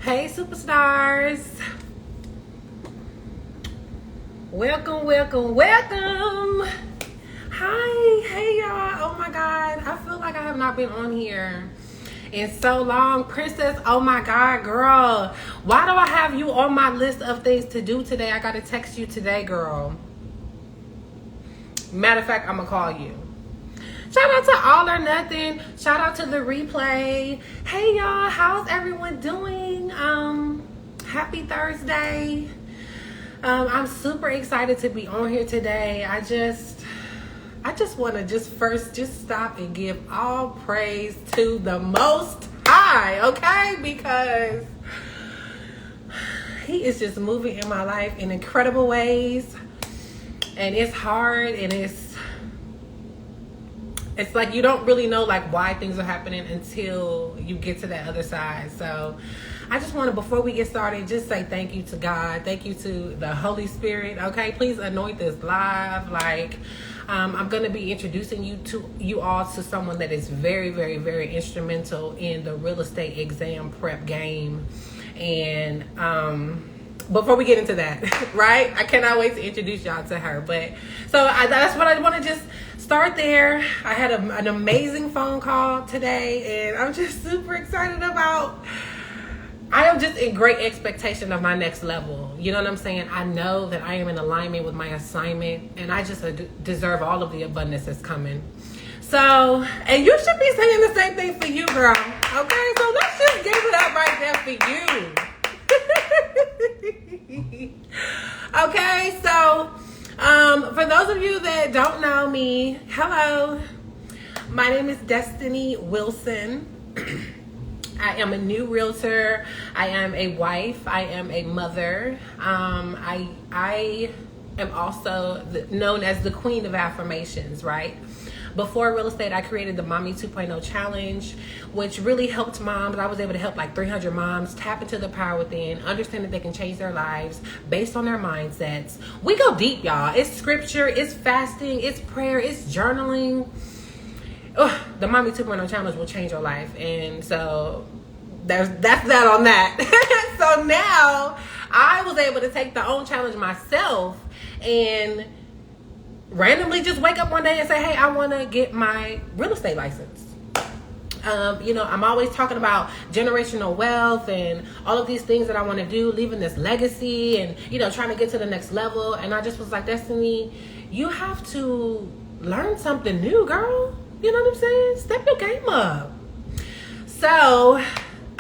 Hey, superstars. Welcome, welcome, welcome. Hi, hey, y'all. Oh, my God. I feel like I have not been on here in so long. Princess, oh, my God, girl. Why do I have you on my list of things to do today? I got to text you today, girl. Matter of fact, I'm going to call you. Shout out to All or Nothing. Shout out to the replay. Hey, y'all. How's everyone doing? Happy Thursday. I'm super excited to be on here today. I just want to first stop and give all praise to the Most High, okay? Because He is just moving in my life in incredible ways. And it's hard, and it's like you don't really know like why things are happening until you get to that other side. So I just want to, before we get started, just say thank you to God. Thank you to the Holy Spirit. Okay, please anoint this live. Like I'm going to be introducing you all to someone that is very, very, very instrumental in the real estate exam prep game. And before we get into that, right? I cannot wait to introduce y'all to her. But so that's what I want to just start there. I had an amazing phone call today, and I'm just super excited about. I am just in great expectation of my next level. You know what I'm saying? I know that I am in alignment with my assignment, and I just deserve all of the abundance that's coming. So, and you should be saying the same thing for you, girl. Okay, so let's just give it up right there for you. Okay, so for those of you that don't know me, hello. My name is Destiny Wilson. I am a new realtor. I am a wife. I am a mother. I am also known as the Queen of Affirmations, right? Before real estate, I created the Mommy 2.0 Challenge, which really helped moms. I was able to help like 300 moms tap into the power within, understand that they can change their lives based on their mindsets. We go deep, y'all. It's scripture, it's fasting, it's prayer, it's journaling. The Mommy 2.0 Challenge will change your life. And so that's that on that. So now I was able to take the own challenge myself and randomly just wake up one day and say, hey, I want to get my real estate license. I'm always talking about generational wealth and all of these things that I want to do, leaving this legacy and, trying to get to the next level. And I just was like, Destiny, you have to learn something new, girl. You know what I'm saying? Step your game up. So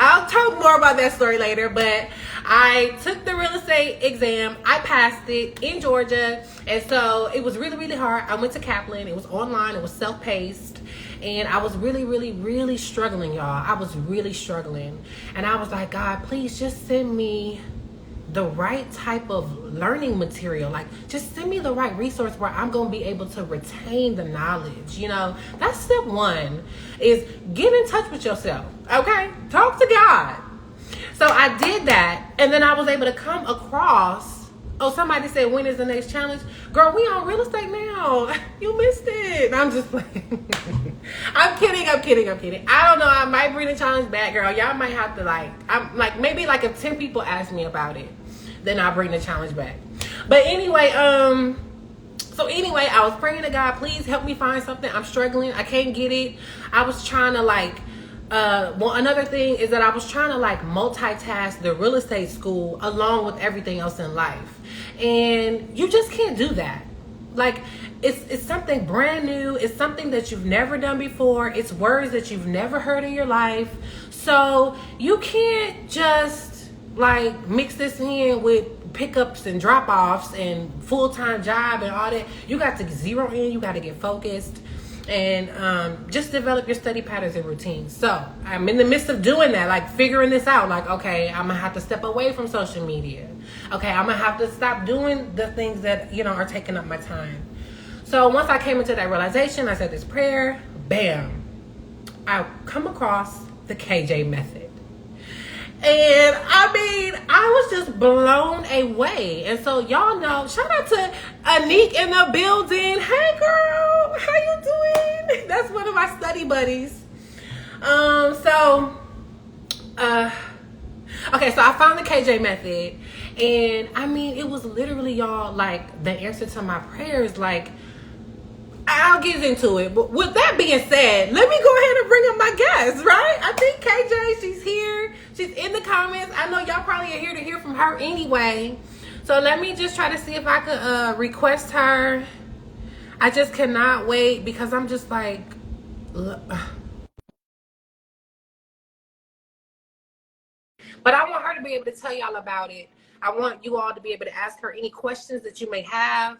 I'll talk more about that story later, but I took the real estate exam. I passed it in Georgia. And so it was really, really hard. I went to Kaplan. It was online. It was self-paced. And I was really, really, really struggling, y'all. I was really struggling. And I was like, God, please just send me the right type of learning material. Like, just send me the right resource where I'm going to be able to retain the knowledge. That's step one, is get in touch with yourself. Okay? Talk to God. So I did that, and then I was able to come across, somebody said, when is the next challenge? Girl, we on real estate now. You missed it. I'm just playing. I'm kidding. I don't know. I might bring the challenge back, girl. Y'all might have to maybe if 10 people ask me about it, then I'll bring the challenge back. But anyway, I was praying to God, please help me find something. I'm struggling. I can't get it. I was trying to another thing is that I was trying to multitask the real estate school along with everything else in life. And you just can't do that. It's something brand new. It's something that you've never done before. It's words that you've never heard in your life. So you can't just mix this in with pickups and drop-offs and full-time job and all that. You got to zero in. You got to get focused and just develop your study patterns and routines. So I'm in the midst of doing that, figuring this out. Okay, I'm gonna have to step away from social media. Okay, I'm gonna have to stop doing the things that are taking up my time. So once I came into that realization, I said this prayer, bam, I come across the KJ method. And I was just blown away. And so y'all know, shout out to Anik in the building. Hey girl, how you doing? That's one of my study buddies. Okay, so I found the KJ method, and I mean, it was literally, y'all, like the answer to my prayers. Like, I'll get into it. But with that being said, let me go ahead and bring up my guest, right? I think KJ, she's here. She's in the comments. I know y'all probably are here to hear from her anyway. So let me just try to see if I could request her. I just cannot wait because I'm just like, ugh. But I want her to be able to tell y'all about it. I want you all to be able to ask her any questions that you may have.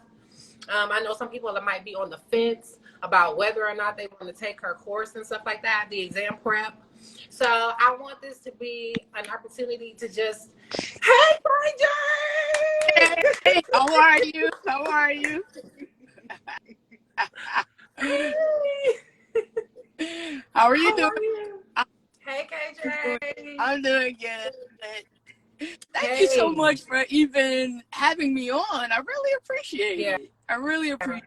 I know some people that might be on the fence about whether or not they want to take her course and stuff like that, the exam prep. So I want this to be an opportunity to just, hey, Hey, how are you? How are you? Hey. How are you How doing? are you? I'm Hey, doing, KJ. I'm doing good. Thank you so Hey. much for even having me on. I really appreciate Yeah. it. I really appreciate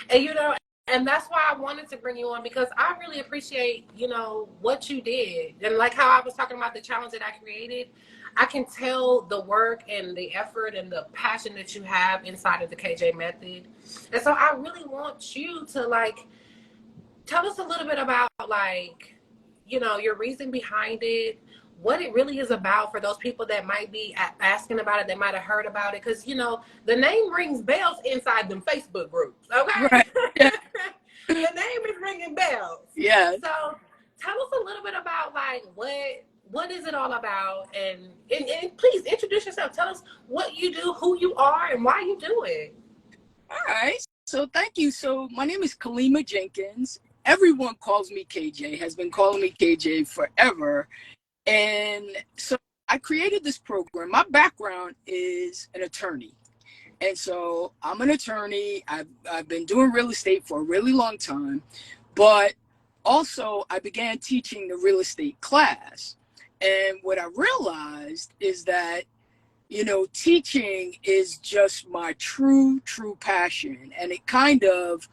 And and that's why I wanted to bring you on because I really appreciate, what you did. And like how I was talking about the challenge that I created, I can tell the work and the effort and the passion that you have inside of the KJ method. And so I really want you to tell us a little bit about your reason behind it, what it really is about for those people that might be asking about it, they might have heard about it, because the name rings bells inside them Facebook groups. it. Okay. Right. Yeah. The name is ringing bells. Yeah. So tell us a little bit about what is it all about, and please introduce yourself. Tell us what you do, who you are, and why you do it. All right. So thank you. So my name is Kalima Jenkins. Everyone calls me KJ, has been calling me KJ forever. And so I created this program. My background is an attorney. And so I'm an attorney. I've been doing real estate for a really long time, but also I began teaching the real estate class. And what I realized is that, teaching is just my true passion. And it kind of,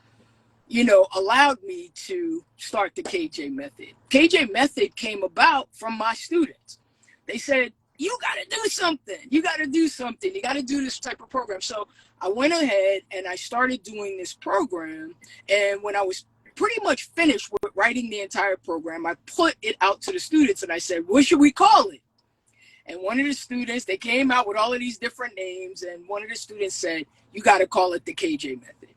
allowed me to start the KJ method. KJ method came about from my students. They said, you got to do something. You got to do something. You got to do this type of program. So I went ahead and I started doing this program. And when I was pretty much finished with writing the entire program, I put it out to the students and I said, what should we call it? And one of the students, they came out with all of these different names. And one of the students said, you got to call it the KJ method.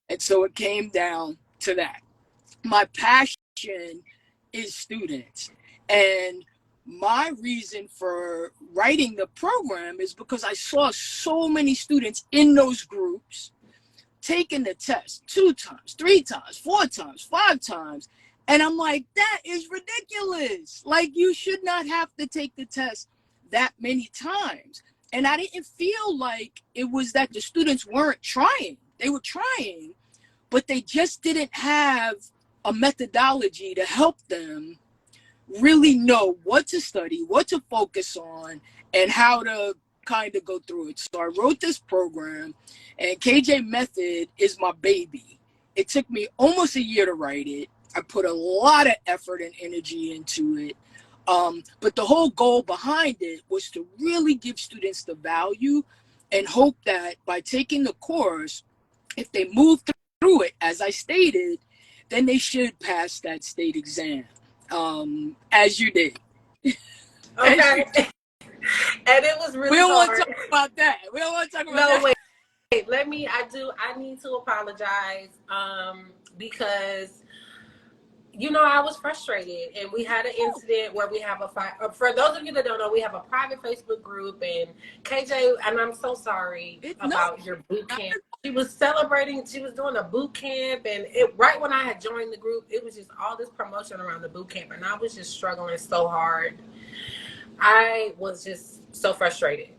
And so it came down to that. My passion is students. And my reason for writing the program is because I saw so many students in those groups taking the test 2 times, 3 times, 4 times, 5 times. And I'm like, that is ridiculous. Like, you should not have to take the test that many times. And I didn't feel like it was that the students weren't trying. They were trying, but they just didn't have a methodology to help them really know what to study, what to focus on, and how to kind of go through it. So I wrote this program, and KJ Method is my baby. It took me almost a year to write it. I put a lot of effort and energy into it. But the whole goal behind it was to really give students the value and hope that by taking the course, if they move through it, as I stated, then they should pass that state exam, as you did. Okay. And it was We really don't want hard. to talk about that. We don't want to talk about No, that. wait. I need to apologize because I was frustrated, and we had an incident where we have for those of you that don't know, we have a private Facebook group, and KJ, and I'm so sorry about your boot camp. She was doing a boot camp, and right when I had joined the group, it was just all this promotion around the boot camp, and I was just struggling so hard. I was just so frustrated.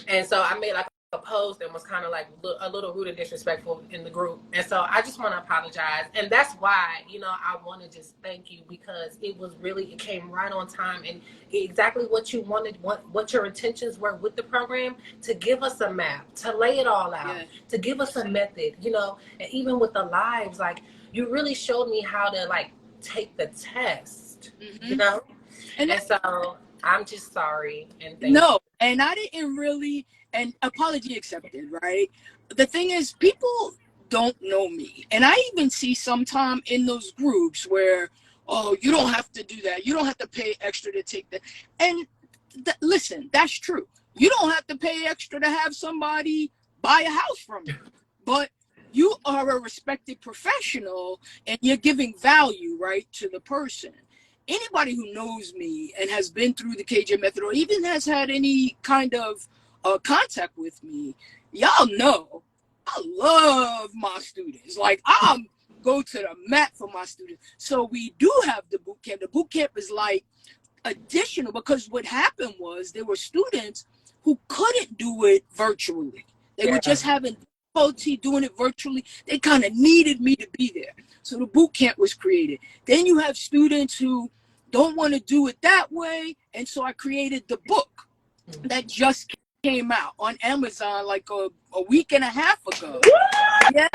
And so I made a post and was kind of like a little rude and disrespectful in the group. And so I just want to apologize. And that's why, I want to just thank you, because it came right on time, and exactly what you wanted, what your intentions were with the program, to give us a map, to lay it all out, to give us a method, and even with the lives, you really showed me how to take the test, And And so I'm just sorry and thank No, and I didn't really, and apology accepted, right? The thing is, people don't know me. And I even see sometime in those groups where, oh, you don't have to do that. You don't have to pay extra to take that. And listen, that's true. You don't have to pay extra to have somebody buy a house from you. But you are a respected professional and you're giving value, right, to the person. Anybody who knows me and has been through the KJ method or even has had any kind of contact with me, y'all know I love my students. Like, I'm go to the mat for my students. So we do have the boot camp. The boot camp is like additional, because what happened was there were students who couldn't do it virtually. They were just having difficulty doing it virtually. They kind of needed me to be there. So the boot camp was created. Then you have students who don't want to do it that way. And so I created the book that just came out on Amazon like a week and a half ago. Yeah.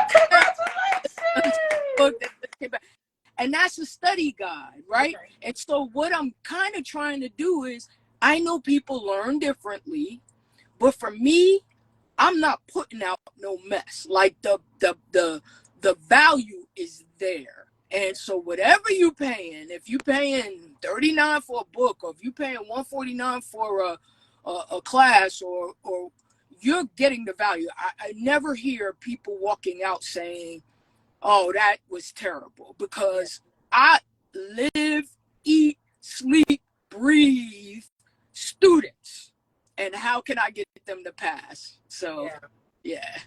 And that's a study guide, right? Okay. And so what I'm kind of trying to do is, I know people learn differently, but for me, I'm not putting out no mess. Like the value is there. And so whatever you paying, if you paying $39 for a book, or if you paying $149 for a class, or you're getting the value. I never hear people walking out saying, oh, that was terrible, because I live, eat, sleep, breathe students. And how can I get them to pass? So, yeah.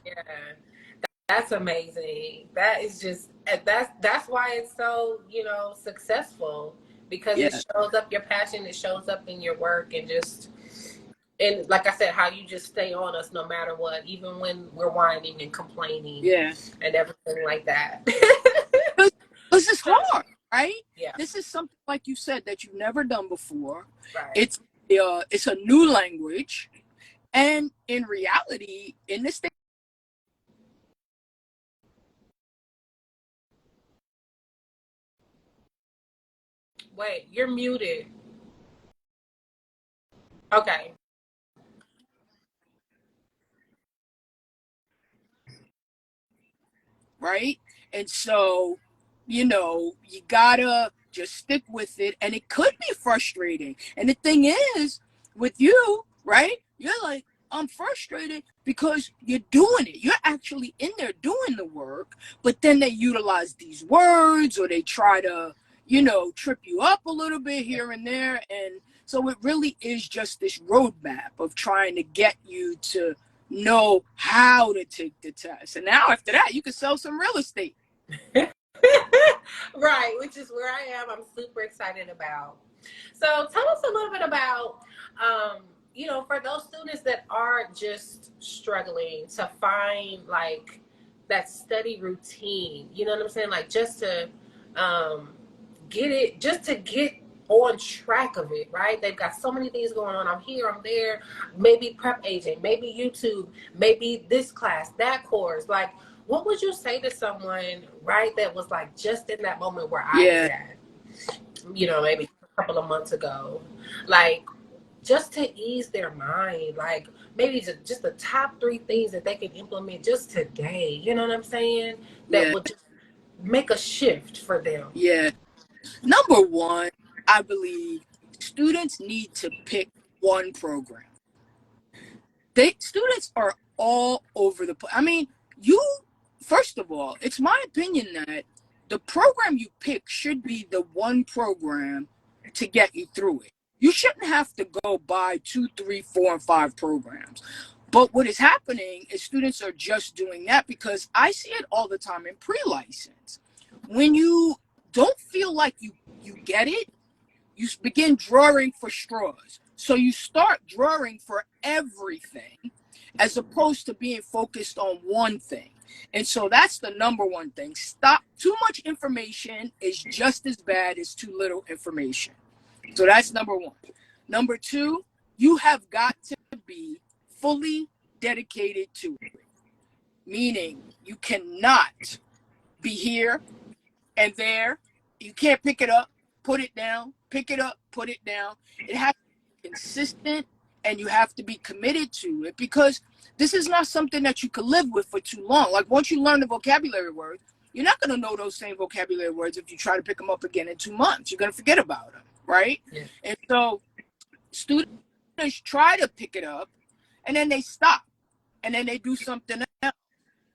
That's amazing. That is just, that's why it's so, successful, because it shows up your passion, it shows up in your work, and just, and like I said, how you just stay on us no matter what, even when we're whining and complaining and everything like that. This is hard, right? Yeah. This is something, like you said, that you've never done before. Right. It's a new language. And in reality, in this thing, wait, you're muted. Okay. right? And so, you gotta just stick with it. And it could be frustrating. And the thing is, with you, right? You're like, I'm frustrated because you're doing it. You're actually in there doing the work, but then they utilize these words, or they try to, trip you up a little bit here and there. And so it really is just this roadmap of trying to get you to know how to take the test. And now after that, you can sell some real estate. Right, which is where I am. I'm super excited about. So tell us a little bit about, for those students that are just struggling to find like that study routine, you know what I'm saying? Like just to get on track of it, right? They've got so many things going on. I'm here, I'm there, maybe prep agent, maybe YouTube, maybe this class, that course. Like, what would you say to someone, right, that was like just in that moment where I was at, maybe a couple of months ago, like just to ease their mind, like maybe just the top 3 things that they can implement just today, you know what I'm saying? That would just make a shift for them. Yeah. Number one, I believe students need to pick one program. Students are all over the place. I mean, first of all, it's my opinion that the program you pick should be the one program to get you through it. You shouldn't have to go buy 2, 3, 4, and 5 programs. But what is happening is students are just doing that, because I see it all the time in pre-license. When you don't feel like you get it, you begin drawing for straws. So you start drawing for everything as opposed to being focused on one thing. And so that's the number one thing. Stop. Too much information is just as bad as too little information. So that's number one. Number 2, you have got to be fully dedicated to it. Meaning you cannot be here and there. You can't pick it up, put it down, pick it up, put it down. It has to consistent and you have to be committed to it, because this is not something that you could live with for too long. Like once you learn the vocabulary words, you're not going to know those same vocabulary words if you try to pick them up again in 2 months. You're going to forget about them, right? Yeah. And so students try to pick it up and then they stop and then they do something else.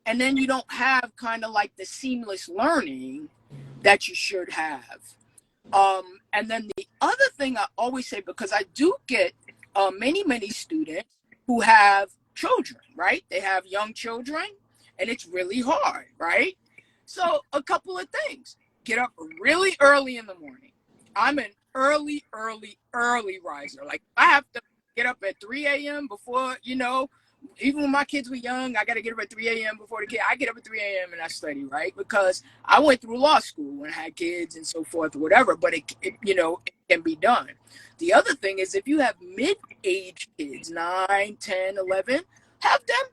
And then you don't have kind of like the seamless learning that you should have. And then the other thing I always say, because I do get many students who have children, right? They have young children and it's really hard, right? So a couple of things. Get up really early in the morning. I'm an early riser. Like I have to get up at 3 a.m. before, even when my kids were young, I got to get up at 3 a.m. before the kid. I get up at 3 a.m. and I study, right? Because I went through law school and had kids and so forth or whatever, but it can be done. The other thing is if you have mid-age kids, 9, 10, 11, have them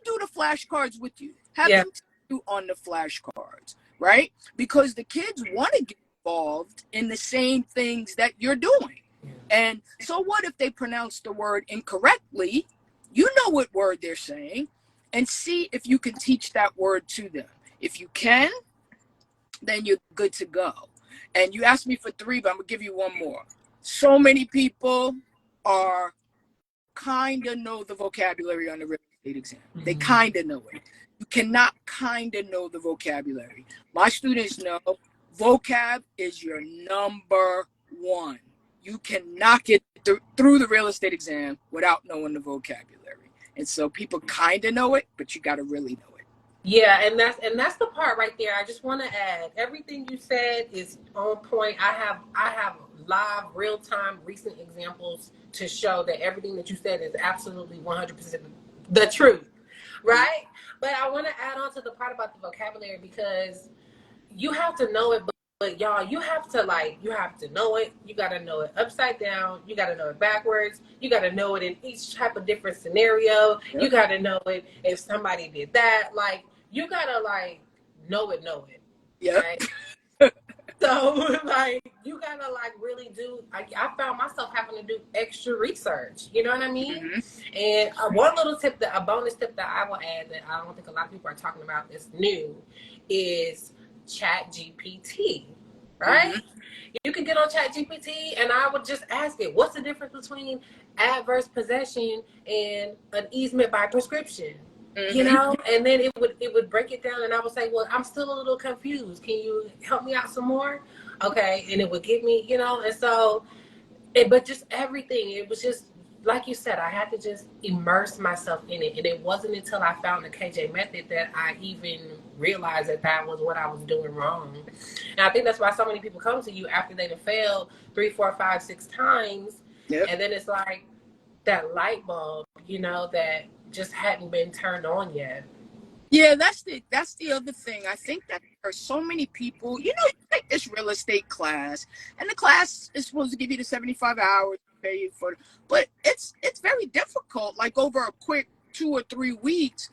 do the flashcards with you. Have them do on the flashcards, right? Because the kids want to get involved in the same things that you're doing. And so what if they pronounce the word incorrectly? You know what word they're saying, and see if you can teach that word to them. If you can, then you're good to go. And you asked me for 3, but I'm going to give you one more. So many people are kind of know the vocabulary on the real estate exam. They kind of know it. You cannot kind of know the vocabulary. My students know vocab is your number one. You cannot get through the real estate exam without knowing the vocabulary. And so people kind of know it, but you got to really know it. Yeah, and that's the part right there. I just want to add, everything you said is on point. I have live, real-time, recent examples to show that everything that you said is absolutely 100% the truth, right? But I want to add on to the part about the vocabulary, because you have to know it. But y'all, you have to know it. You got to know it upside down. You got to know it backwards. You got to know it in each type of different scenario. Yep. You got to know it if somebody did that. Like, you got to know it. Yeah. Right? So you got to really do, I found myself having to do extra research. You know what I mean? Mm-hmm. And one little tip, a bonus tip that I will add that I don't think a lot of people are talking about that's new is ChatGPT, right? Mm-hmm. You can get on ChatGPT and I would just ask it, what's the difference between adverse possession and an easement by prescription? Mm-hmm. And then it would break it down and I would say, well, I'm still a little confused. Can you help me out some more? Okay. And it would give me, and so, but just everything, it was just, like you said, I had to just immerse myself in it. And it wasn't until I found the KJ method that I even realized that was what I was doing wrong. And I think that's why so many people come to you after they've failed 3, 4, 5, 6 times. Yep. And then it's like that light bulb, that just hadn't been turned on yet. Yeah, that's the other thing. I think that there are so many people, you take this real estate class, and the class is supposed to give you the 75 hours, pay you for, but it's very difficult, like over a quick 2 or 3 weeks,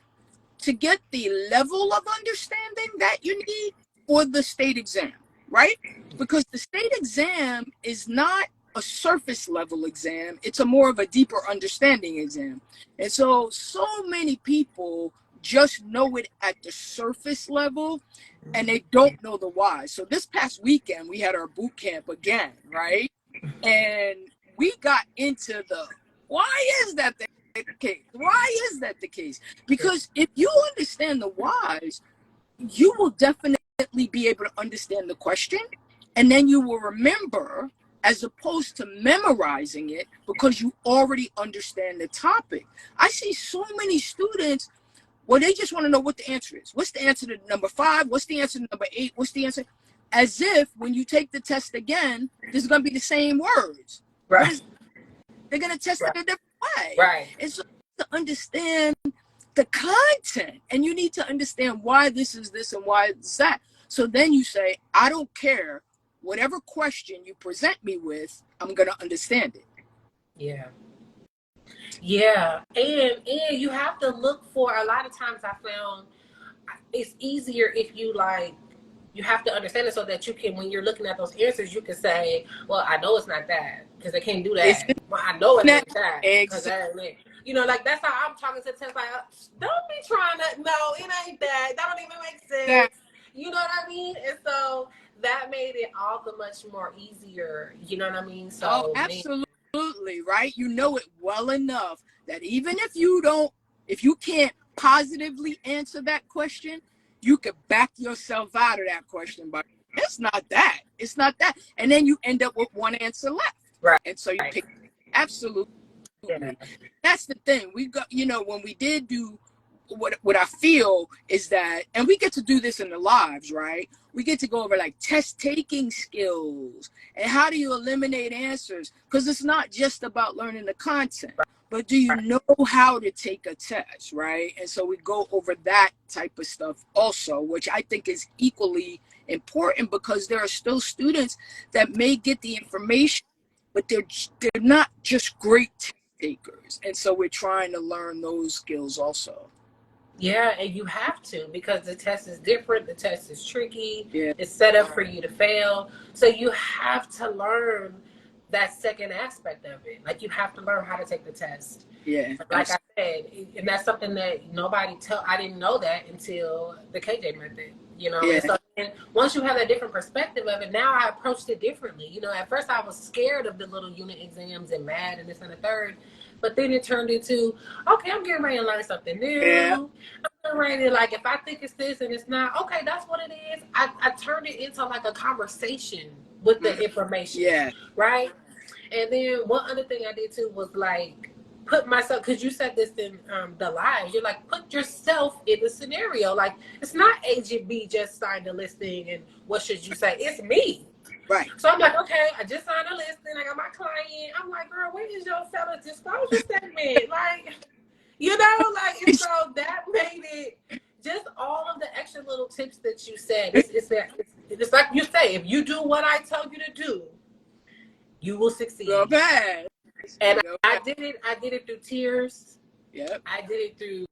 to get the level of understanding that you need for the state exam, right? Because the state exam is not a surface level exam. It's a more of a deeper understanding exam. And so many people just know it at the surface level and they don't know the why. So this past weekend, we had our boot camp again, right? And we got into the, why is that the case? Why is that the case? Because if you understand the whys, you will definitely be able to understand the question, and then you will remember, as opposed to memorizing it, because you already understand the topic. I see so many students, well, they just want to know what the answer is. What's the answer to number 5? What's the answer to number 8? What's the answer? As if when you take the test again, there's going to be the same words. Right. They're going to test it a different way. Right. And so to understand the content, and you need to understand why this is this and why it's that. So then you say, I don't care. Whatever question you present me with, I'm going to understand it. Yeah. Yeah. And you have to look for, a lot of times I found it's easier if you you have to understand it so that you can, when you're looking at those answers, you can say, well, I know it's not that because they can't do It's that. Well, I know it that ain't that because exactly. that ain't it. You know, like that's how I'm talking to the test. Like, don't be trying to, no, it ain't that. That don't even make sense. You know what I mean? And so that made it all the much more easier. You know what I mean? Oh, So, absolutely, right? You know it well enough that even if you can't positively answer that question, you could back yourself out of that question by, it's not that. It's not that. And then you end up with one answer left. right. And so you pick absolutely. Yeah. That's the thing. We got, when we did do what I feel is that, and we get to do this in the lives, right? We get to go over like test taking skills and how do you eliminate answers? Because it's not just about learning the content, but do you know how to take a test, right? And so we go over that type of stuff also, which I think is equally important because there are still students that may get the information, but they're not just great test takers. And so we're trying to learn those skills also. Yeah, and you have to because the test is different. The test is tricky. Yeah. It's set up for you to fail. So you have to learn that second aspect of it. Like you have to learn how to take the test. Yeah. Like I said, and that's something that I didn't know that until the KJ method, Yeah. And so and once you have a different perspective of it, now I approached it differently. At first I was scared of the little unit exams and math and this and the third. But then it turned into, okay, I'm getting ready to learn something new. Yeah. I'm ready to, like, if I think it's this and it's not, okay, that's what it is. I turned it into like a conversation with the information. Yeah. Right? And then one other thing I did too was like put myself, because you said this in the lives, you're like, put yourself in the scenario. Like, it's not Agent B just signed a listing and what should you say? It's me. Right. So I'm like, okay, I just signed a listing. I got my client. I'm like, girl, where is your seller's disclosure statement? Like, and so that made it just all of the extra little tips that you said. It's like you say, if you do what I tell you to do, you will succeed. Go bad. And I did it through tears. Yep. I did it through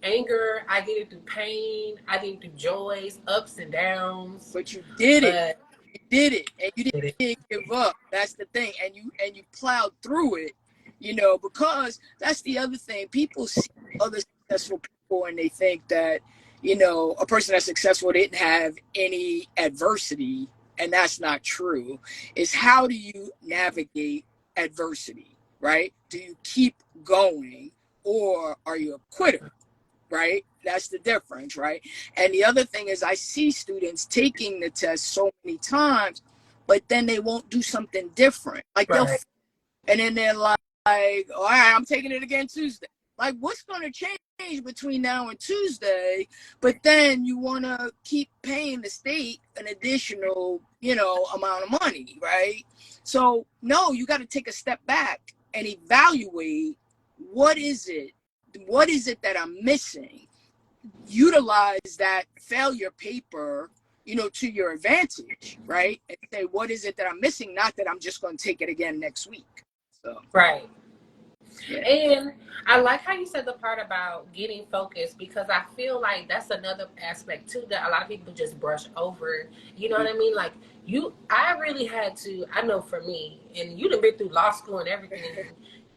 anger. I did it through pain. I did it through joys, ups and downs. But you did it. You did it. And you didn't give up. That's the thing. And you plowed through it, because that's the other thing. People see other successful people and they think that, a person that's successful didn't have any adversity. And that's not true. Is how do you navigate adversity, right? Do you keep going or are you a quitter, right? That's the difference, right? And the other thing is I see students taking the test so many times, but then they won't do something different. Like and then they're like, all right, I'm taking it again Tuesday. Like, what's going to change between now and Tuesday? But then you want to keep paying the state an additional, amount of money, right? So, no, you got to take a step back and evaluate what is it that I'm missing? Utilize that failure paper, to your advantage, right? And say, what is it that I'm missing? Not that I'm just going to take it again next week. So, right. Yeah. And I like how you said the part about getting focused because I feel like that's another aspect too that a lot of people just brush over. You know what I mean? Like I really had to, I know for me, and you've been through law school and everything.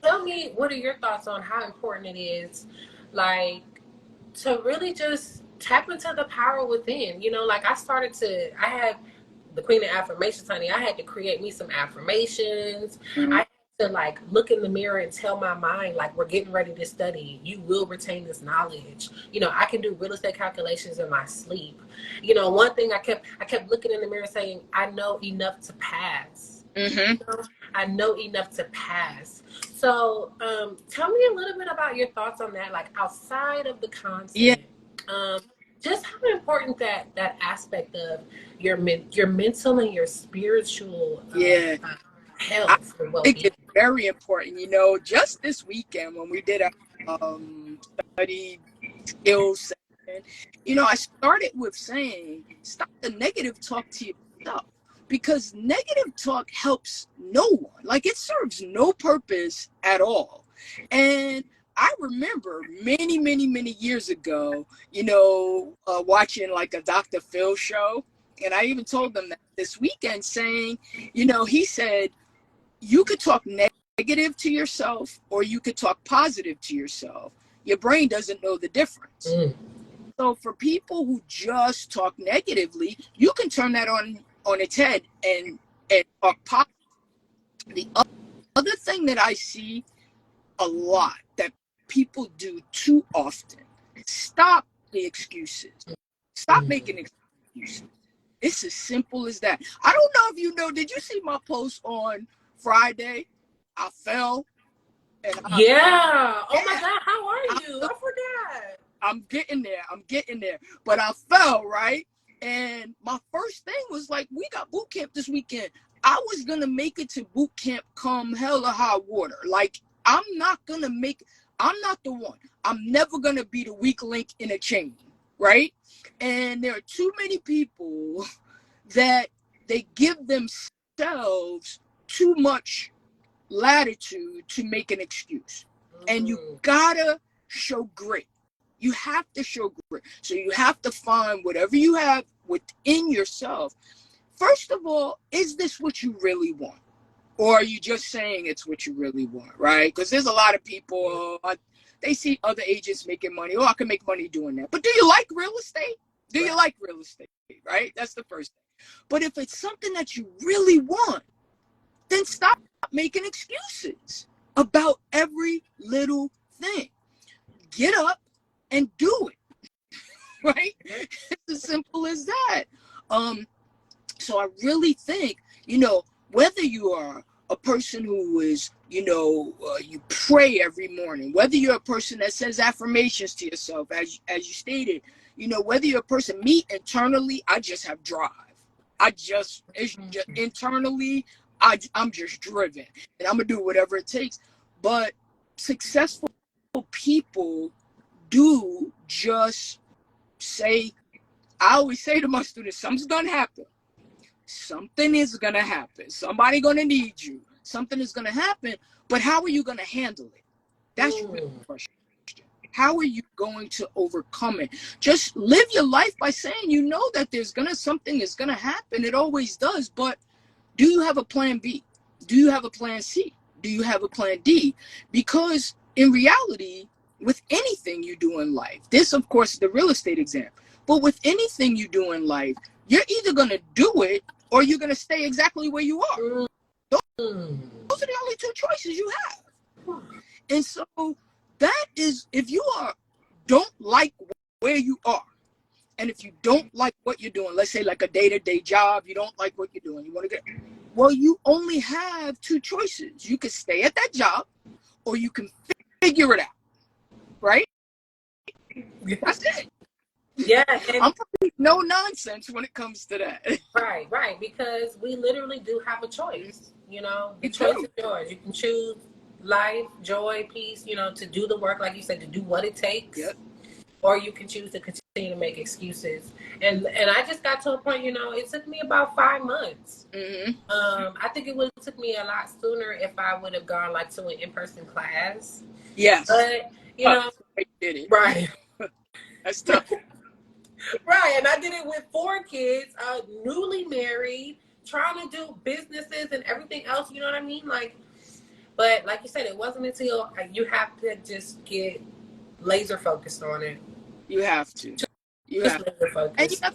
Tell me, what are your thoughts on how important it is, like, to really just tap into the power within? Like I had the Queen of Affirmations, honey. I had to create me some affirmations. Mm-hmm. I to like look in the mirror and tell my mind, like, we're getting ready to study. You will retain this knowledge. I can do real estate calculations in my sleep. One thing I kept looking in the mirror saying, I know enough to pass. Mm-hmm. I know enough to pass. So tell me a little bit about your thoughts on that, like outside of the content. Yeah. Just how important that aspect of your mental and your spiritual health. I think it's very important. Just this weekend when we did a study skills session, I started with saying, stop the negative talk to yourself, because negative talk helps no one. Like, it serves no purpose at all. And I remember many, many, many years ago, watching like a Dr. Phil show. And I even told them that this weekend, saying, he said, you could talk negative to yourself or you could talk positive to yourself. Your brain doesn't know the difference. So for people who just talk negatively, you can turn that on its head and talk positive. The other thing that I see a lot that people do too often, stop the excuses. Stop making excuses. It's as simple as that. I don't know if you know, did you see my post on Friday? I fell. And yeah. Oh my God. How are you? I forgot. I'm getting there. But I fell, right? And my first thing was like, we got boot camp this weekend. I was going to make it to boot camp come hell or high water. Like, I'm not the one. I'm never going to be the weak link in a chain, right? And there are too many people that they give themselves too much latitude to make an excuse. And you gotta show grit. You have to show grit. So you have to find whatever you have within yourself. First of all, is this what you really want? Or are you just saying it's what you really want, right? Because there's a lot of people, they see other agents making money. Oh, I can make money doing that. But do you like real estate? Do you like real estate, right? That's the first thing. But if it's something that you really want, then stop making excuses about every little thing. Get up and do it, right? It's as simple as that. So I really think, whether you are a person who is, you pray every morning, whether you're a person that says affirmations to yourself, as you stated, whether you're a person, me internally, I just have drive. Internally, I'm just driven, and I'm gonna do whatever it takes. But successful people do just say, I always say to my students, something's gonna happen. Something is gonna happen. Somebody gonna need you. Something is gonna happen. But how are you gonna handle it? That's really the question. How are you going to overcome it? Just live your life by saying, that something is gonna happen. It always does. But do you have a plan B? Do you have a plan C? Do you have a plan D? Because in reality, with anything you do in life, this, of course, is the real estate exam, but with anything you do in life, you're either going to do it or you're going to stay exactly where you are. Those are the only two choices you have. And so that is, if you don't like where you are, and if you don't like what you're doing, let's say like a day-to-day job, you don't like what you're doing, you want to well, you only have two choices. You can stay at that job or you can figure it out, right? That's it. Yeah. I'm probably no nonsense when it comes to that. Right. Because we literally do have a choice. The choice is yours. You can choose life, joy, peace, to do the work, like you said, to do what it takes. Yep. Or you can choose to continue to make excuses. And I just got to a point, it took me about 5 months. Mm-hmm. I think it would have took me a lot sooner if I would have gone like to an in-person class. Yes. But, I did it. Right. That's tough. Right. And I did it with 4 kids, newly married, trying to do businesses and everything else. You know what I mean? But like you said, it wasn't until you have to just get laser focused on it. You have to. And you have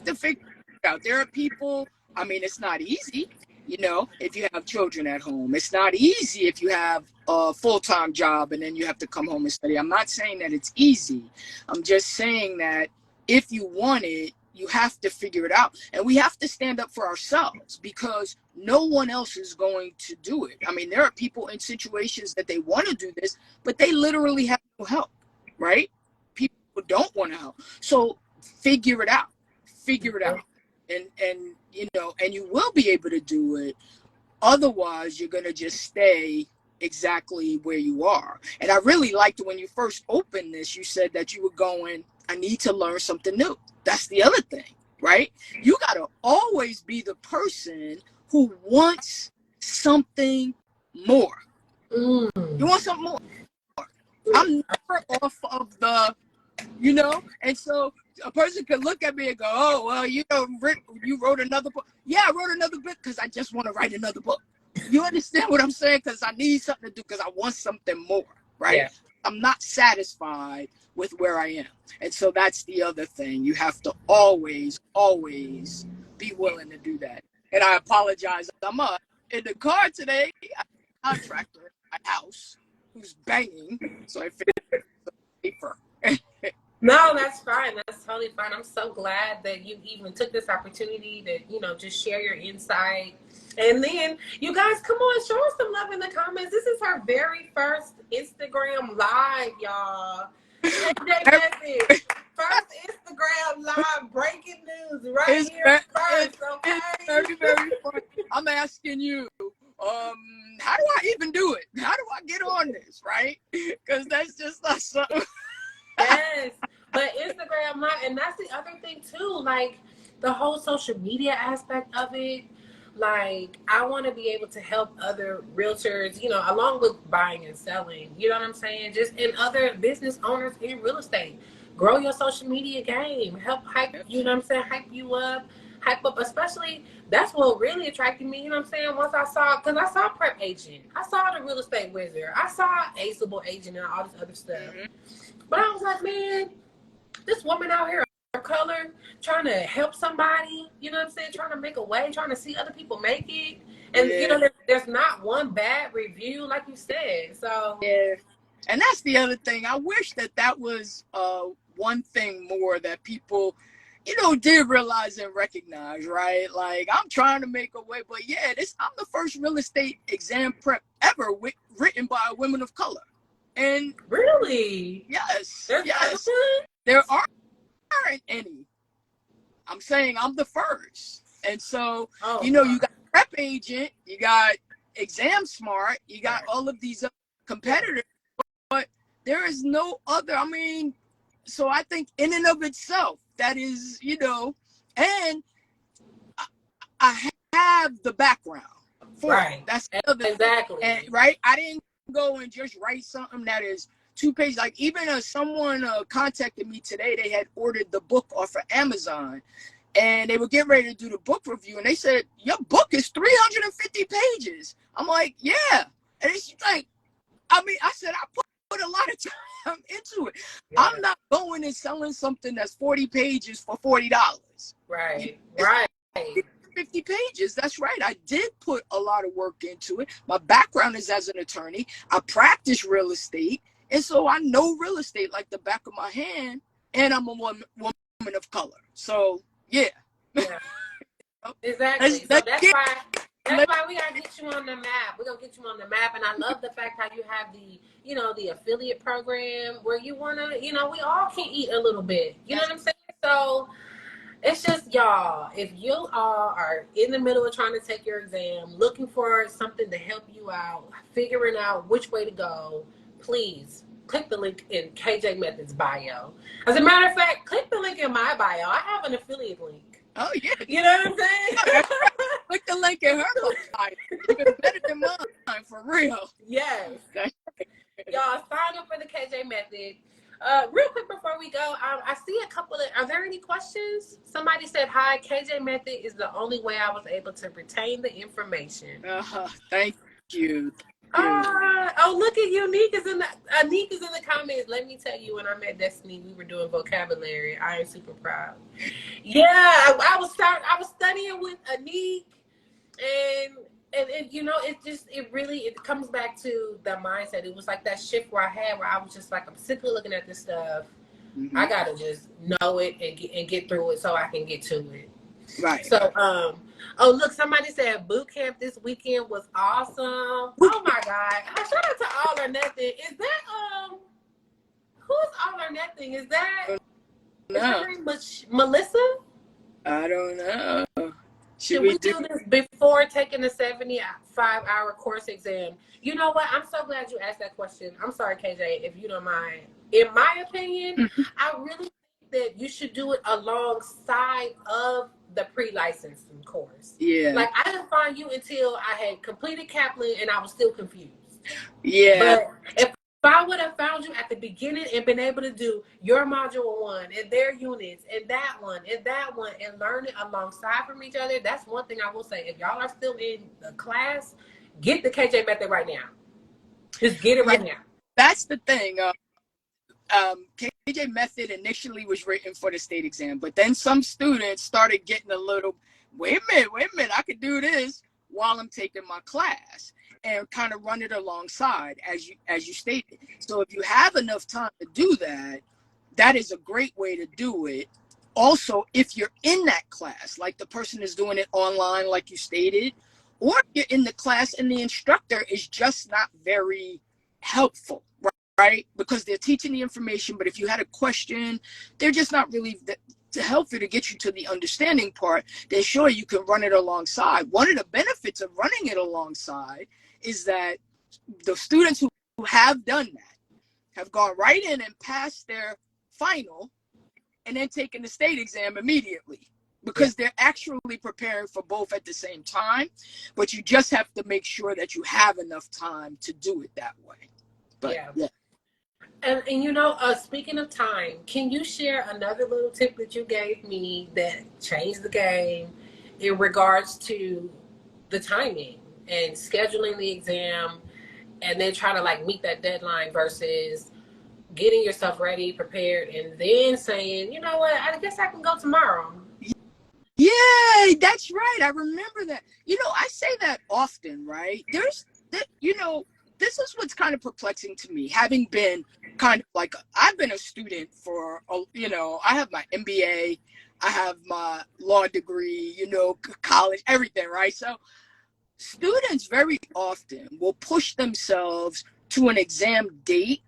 to figure it out. There are people, it's not easy, if you have children at home. It's not easy if you have a full-time job and then you have to come home and study. I'm not saying that it's easy. I'm just saying that if you want it, you have to figure it out. And we have to stand up for ourselves because no one else is going to do it. There are people in situations that they want to do this, but they literally have no help. Right? People don't want to help. So figure it out. And you will be able to do it. Otherwise, you're going to just stay exactly where you are. And I really liked when you first opened this, you said that you were going, I need to learn something new. That's the other thing, right? You got to always be the person who wants something more. You want something more. I'm never off of the, and so a person could look at me and go, oh, well, you know, Rick, you wrote another book. Yeah, I wrote another book because I just want to write another book. You understand what I'm saying? Because I need something to do, because I want something more, right? Yeah. I'm not satisfied with where I am. And so that's the other thing. You have to always, always be willing to do that. And I apologize. I'm in the car today. I have a contractor at my house who's banging, so I figured paper. No, that's fine. That's totally fine. I'm so glad that you even took this opportunity to, you know, just share your insight. And then, you guys, come on, show us some love in the comments. This is her very first Instagram live, y'all. KJ Method, first Instagram live, breaking news right here first, okay? It's very, very fun. I'm asking you, how do I even do it? How do I get on this, right? Because that's just not something. Yes, but Instagram live, and that's the other thing too, like the whole social media aspect of it. Like, I want to be able to help other realtors, you know, along with buying and selling, you know what I'm saying? Just in other business owners in real estate. Grow your social media game, help hype, you know what I'm saying? Hype up, especially that's what really attracted me, you know what I'm saying? Once I saw, because I saw Prep Agent, I saw the Real Estate Wizard, I saw Aceable Agent and all this other stuff. Mm-hmm. But I was like, man, this woman out here of color trying to help somebody, you know what I'm saying, trying to make a way, trying to see other people make it. And, you know, there's not one bad review, like you said. So, yeah. And that's the other thing. I wish that was one thing more that people, you know, did realize and recognize, right? Like, I'm trying to make a way, but yeah, I'm the first real estate exam prep ever written by a woman of color. And really? Yes. Yes. There aren't any. I'm saying I'm the first. And so, you know, you got Prep Agent, you got Exam Smart, you got all of these competitors, but there is no other. I mean, so I think in and of itself, that is, you know, and I have the background for it. That's the other exactly thing. And, right. I didn't go and just write something that is 2 pages. Like, even someone contacted me today. They had ordered the book off of Amazon, and they were getting ready to do the book review, and they said, your book is 350 pages. I'm like, yeah. And it's like, I mean, I said, I put a lot of time into it. Yeah. I'm not going and selling something that's 40 pages for $40. Right. 50 pages. That's right. I did put a lot of work into it. My background is as an attorney. I practice real estate. And so I know real estate like the back of my hand. And I'm a woman of color. So, yeah. Exactly. So that's why we gotta get you on the map. We're gonna get you on the map. And I love the fact how you have the, you know, the affiliate program where you wanna, you know, we all can eat a little bit. You know what I'm saying? So it's just, y'all, if you all are in the middle of trying to take your exam, looking for something to help you out, figuring out which way to go, please click the link in KJ Method's bio. As a matter of fact, click the link in my bio. I have an affiliate link. Oh, yeah. You know what I'm saying? Click the link in her bio. Even better than mine, for real. Yes. Y'all, sign up for the KJ Method. Real quick before we go, I see a couple of, are there any questions? Somebody said, hi, KJ Method is the only way I was able to retain the information. Thank you. Oh, look at Unique is in the comments. Let me tell you, when I met Destiny, we were doing vocabulary. I am super proud. Yeah, I was studying with Unique, and you know, it comes back to the mindset. It was like that shift where I was just like, I'm sick of looking at this stuff. Mm-hmm. I gotta just know it and get through it so I can get to it. Right. So, oh, look, somebody said boot camp this weekend was awesome. Oh my God. Shout out to All or Nothing. Is that, who's All or Nothing? Is her name Melissa? I don't know. Should we do this before taking the 75-hour course exam? You know what? I'm so glad you asked that question. I'm sorry, KJ, if you don't mind. In my opinion, I really think that you should do it alongside of the pre-licensing course. Yeah. Like, I didn't find you until I had completed Kaplan and I was still confused. Yeah. But if I would have found you at the beginning and been able to do your module one and their units and that one and learn it alongside from each other, that's one thing I will say. If y'all are still in the class, get the KJ method right now. Just get it Yeah, right now. that's the thing. KJ method initially was written for the state exam, but then some students started getting a little, wait a minute, I could do this while I'm taking my class and kind of run it alongside as you stated. So if you have enough time to do that, that is a great way to do it. Also, if you're in that class, like the person is doing it online, like you stated, or you're in the class and the instructor is just not very helpful, right? Because they're teaching the information, but if you had a question, they're just not really to help you to get you to the understanding part. Then sure, you can run it alongside. One of the benefits of running it alongside is that the students who have done that have gone right in and passed their final and then taken the state exam immediately, because they're actually preparing for both at the same time. But you just have to make sure that you have enough time to do it that way. But yeah. And you know, speaking of time, can you share another little tip that you gave me that changed the game in regards to the timing and scheduling the exam and then trying to like meet that deadline versus getting yourself ready, prepared, and then saying, you know what, I guess I can go tomorrow. Yeah, that's right. I remember that. You know, I say that often, right? There's that, you know, this is what's kind of perplexing to me, having been kind of like, I've been a student for, you know, I have my MBA, I have my law degree, you know, college, everything, right? So students very often will push themselves to an exam date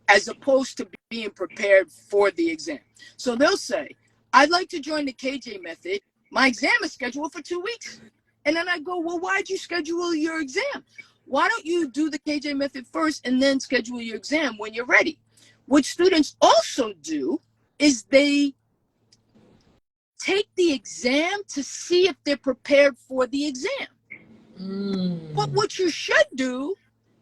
as opposed to being prepared for the exam. So they'll say, I'd like to join the KJ method. My exam is scheduled for 2 weeks. And then I go, well, why'd you schedule your exam? Why don't you do the KJ method first and then schedule your exam when you're ready? What students also do is they take the exam to see if they're prepared for the exam. But what you should do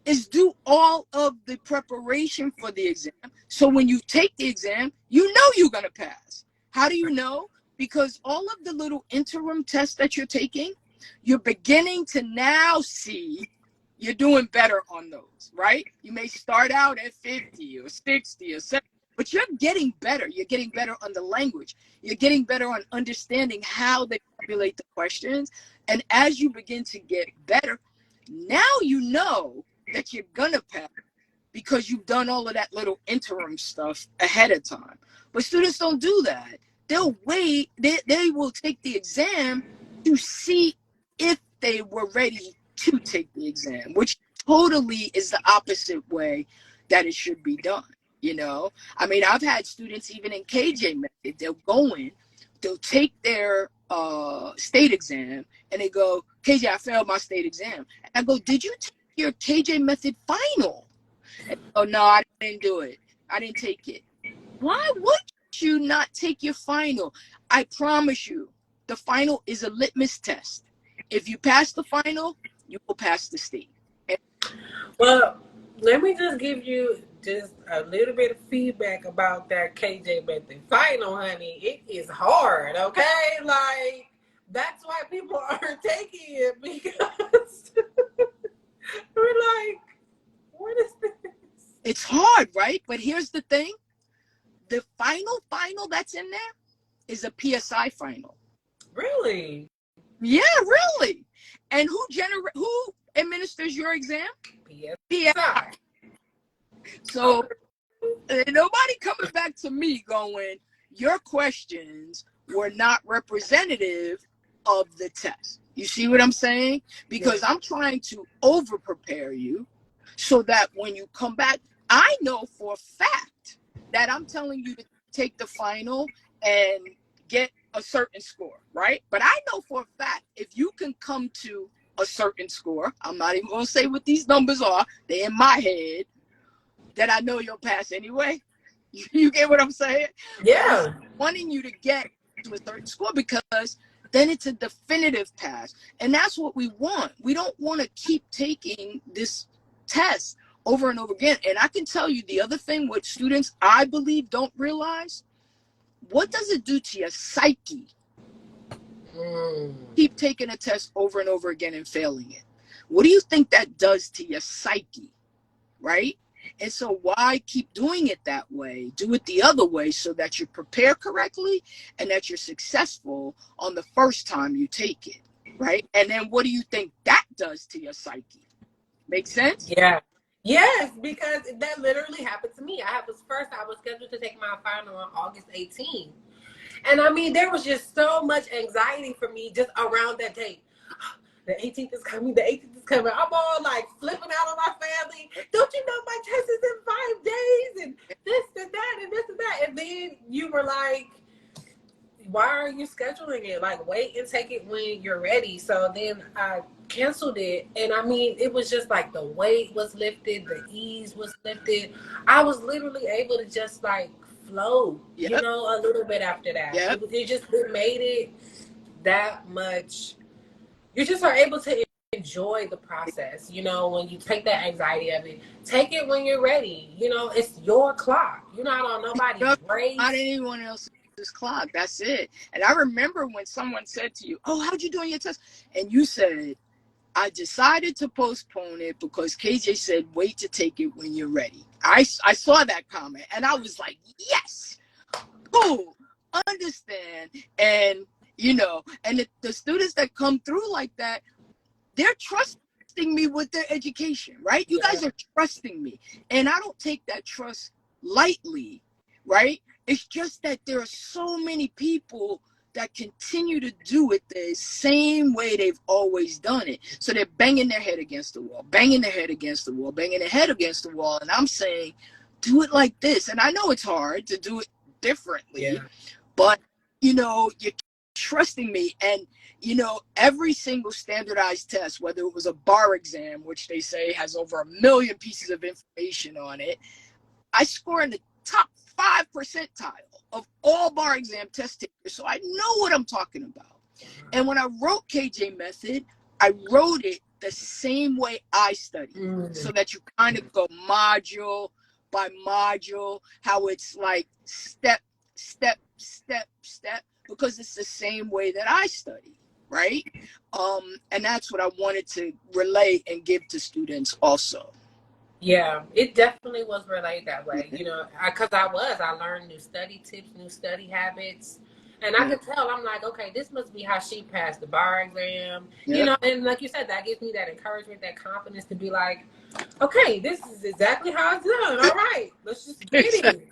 is do all of the preparation for the exam. So when you take the exam, you know you're going to pass. How do you know? Because all of the little interim tests that you're taking, you're beginning to now see you're doing better on those, right? You may start out at 50 or 60 or 70, but you're getting better. You're getting better on the language. You're getting better on understanding how they formulate the questions. And as you begin to get better, now you know that you're gonna pass because you've done all of that little interim stuff ahead of time. But students don't do that. They'll wait. They will take the exam to see if they were ready to take the exam, which totally is the opposite way that it should be done. You know, I mean, I've had students even in KJ method, they'll go in, they'll take their state exam and they go, KJ, I failed my state exam. And I go, did you take your KJ method final? And, oh, no, I didn't do it. I didn't take it. Why would you not take your final? I promise you, the final is a litmus test. If you pass the final, you will pass the state. Well, let me just give you just a little bit of feedback about that KJ method final, honey. It is hard, okay? Like, that's why people aren't taking it, because we're like, what is this? It's hard, right? But here's the thing. The final that's in there is a PSI final. Really? Yeah, really. And who administers your exam? PSI. So nobody coming back to me going, your questions were not representative of the test. You see what I'm saying? Because I'm trying to over prepare you so that when you come back, I know for a fact that I'm telling you to take the final and get a certain score, right? But I know for a fact if you can come to a certain score, I'm not even going to say what these numbers are, they're in my head, that I know you'll pass anyway. You get what I'm saying? Yeah. Wanting you to get to a certain score because then it's a definitive pass. And that's what we want. We don't want to keep taking this test over and over again. And I can tell you the other thing, what students, I believe, don't realize, what does it do to your psyche? Keep taking a test over and over again and failing it. What do you think that does to your psyche, right? And so why keep doing it that way? Do it the other way so that you prepare correctly and that you're successful on the first time you take it, right? And then what do you think that does to your psyche? Make sense? Yeah. Yes, because that literally happened to me. I was scheduled to take my final on August 18th. And I mean, there was just so much anxiety for me just around that date. The 18th is coming. The 18th is coming. I'm all like flipping out on my family. Don't you know my test is in 5 days and this and that and this and that. And then you were like, why are you scheduling it? Like, wait and take it when you're ready. So then I canceled it. And I mean, it was just like the weight was lifted. The ease was lifted. I was literally able to just like flow, you know, a little bit after that. It made it that much. You just are able to enjoy the process, you know, when you take that anxiety of it. Take it when you're ready. You know, it's your clock. You're not on nobody's race. Not anyone else's clock. That's it. And I remember when someone said to you, oh, how'd you do on your test? And you said, I decided to postpone it because KJ said, wait to take it when you're ready. I saw that comment and I was like, yes, cool, understand. And, you know, and the students that come through like that, they're trusting me with their education, right? You guys are trusting me. And I don't take that trust lightly, right? It's just that there are so many people that continue to do it the same way they've always done it. So they're banging their head against the wall, banging their head against the wall, banging their head against the wall. And I'm saying, do it like this. And I know it's hard to do it differently, but, you know, you're trusting me. And, you know, every single standardized test, whether it was a bar exam, which they say has over 1 million pieces of information on it, I score in the top 5 percentile of all bar exam test takers. So I know what I'm talking about. And when I wrote KJ Method, I wrote it the same way I study, so that you kind of go module by module, how it's like step, step, step, step, because it's the same way that I study, right? And that's what I wanted to relay and give to students also. Yeah, it definitely was relayed that way, you know, because I learned new study tips, new study habits, and I could tell, I'm like, okay, this must be how she passed the bar exam, you know, and like you said, that gives me that encouragement, that confidence to be like, okay, this is exactly how it's done. All right, let's just get it.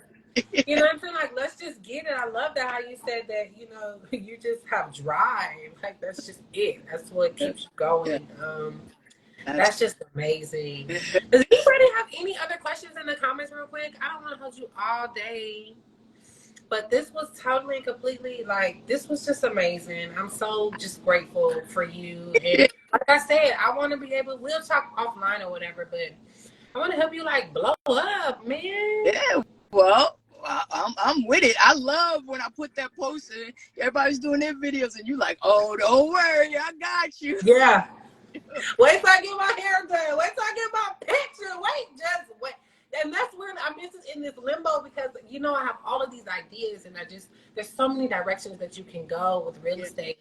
You know what I'm saying? Like, let's just get it. I love that how you said that, you know, you just have drive. Like, that's just it. That's what keeps you going. That's just amazing. Does anybody have any other questions in the comments real quick? I don't want to hold you all day, but this was totally and completely, like, this was just amazing. I'm so just grateful for you. And like I said, I want to be able, we'll talk offline or whatever, but I want to help you, like, blow up, man. Yeah, well, I'm with it. I love when I put that post in, everybody's doing their videos and you like, oh, don't worry, I got you. Yeah. Wait till I get my hair done. Wait till I get my picture. Just wait. And that's where I'm in this limbo because, you know, I have all of these ideas and there's so many directions that you can go with real estate.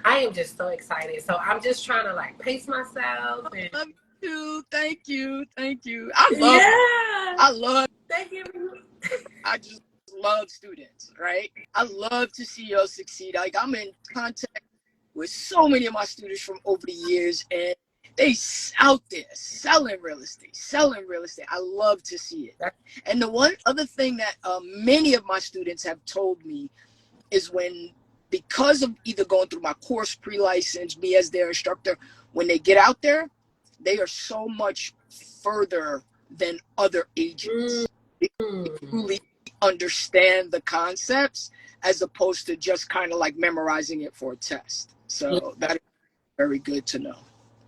I am just so excited. So I'm just trying to like pace myself. And love you. Thank you. Thank you. I just love students, right? I love to see y'all succeed. Like, I'm in contact with so many of my students from over the years, and they out there selling real estate. I love to see it. And the one other thing that many of my students have told me is because of either going through my course, pre-license, me as their instructor, when they get out there, they are so much further than other agents. They truly understand the concepts as opposed to just kind of like memorizing it for a test. So that is very good to know.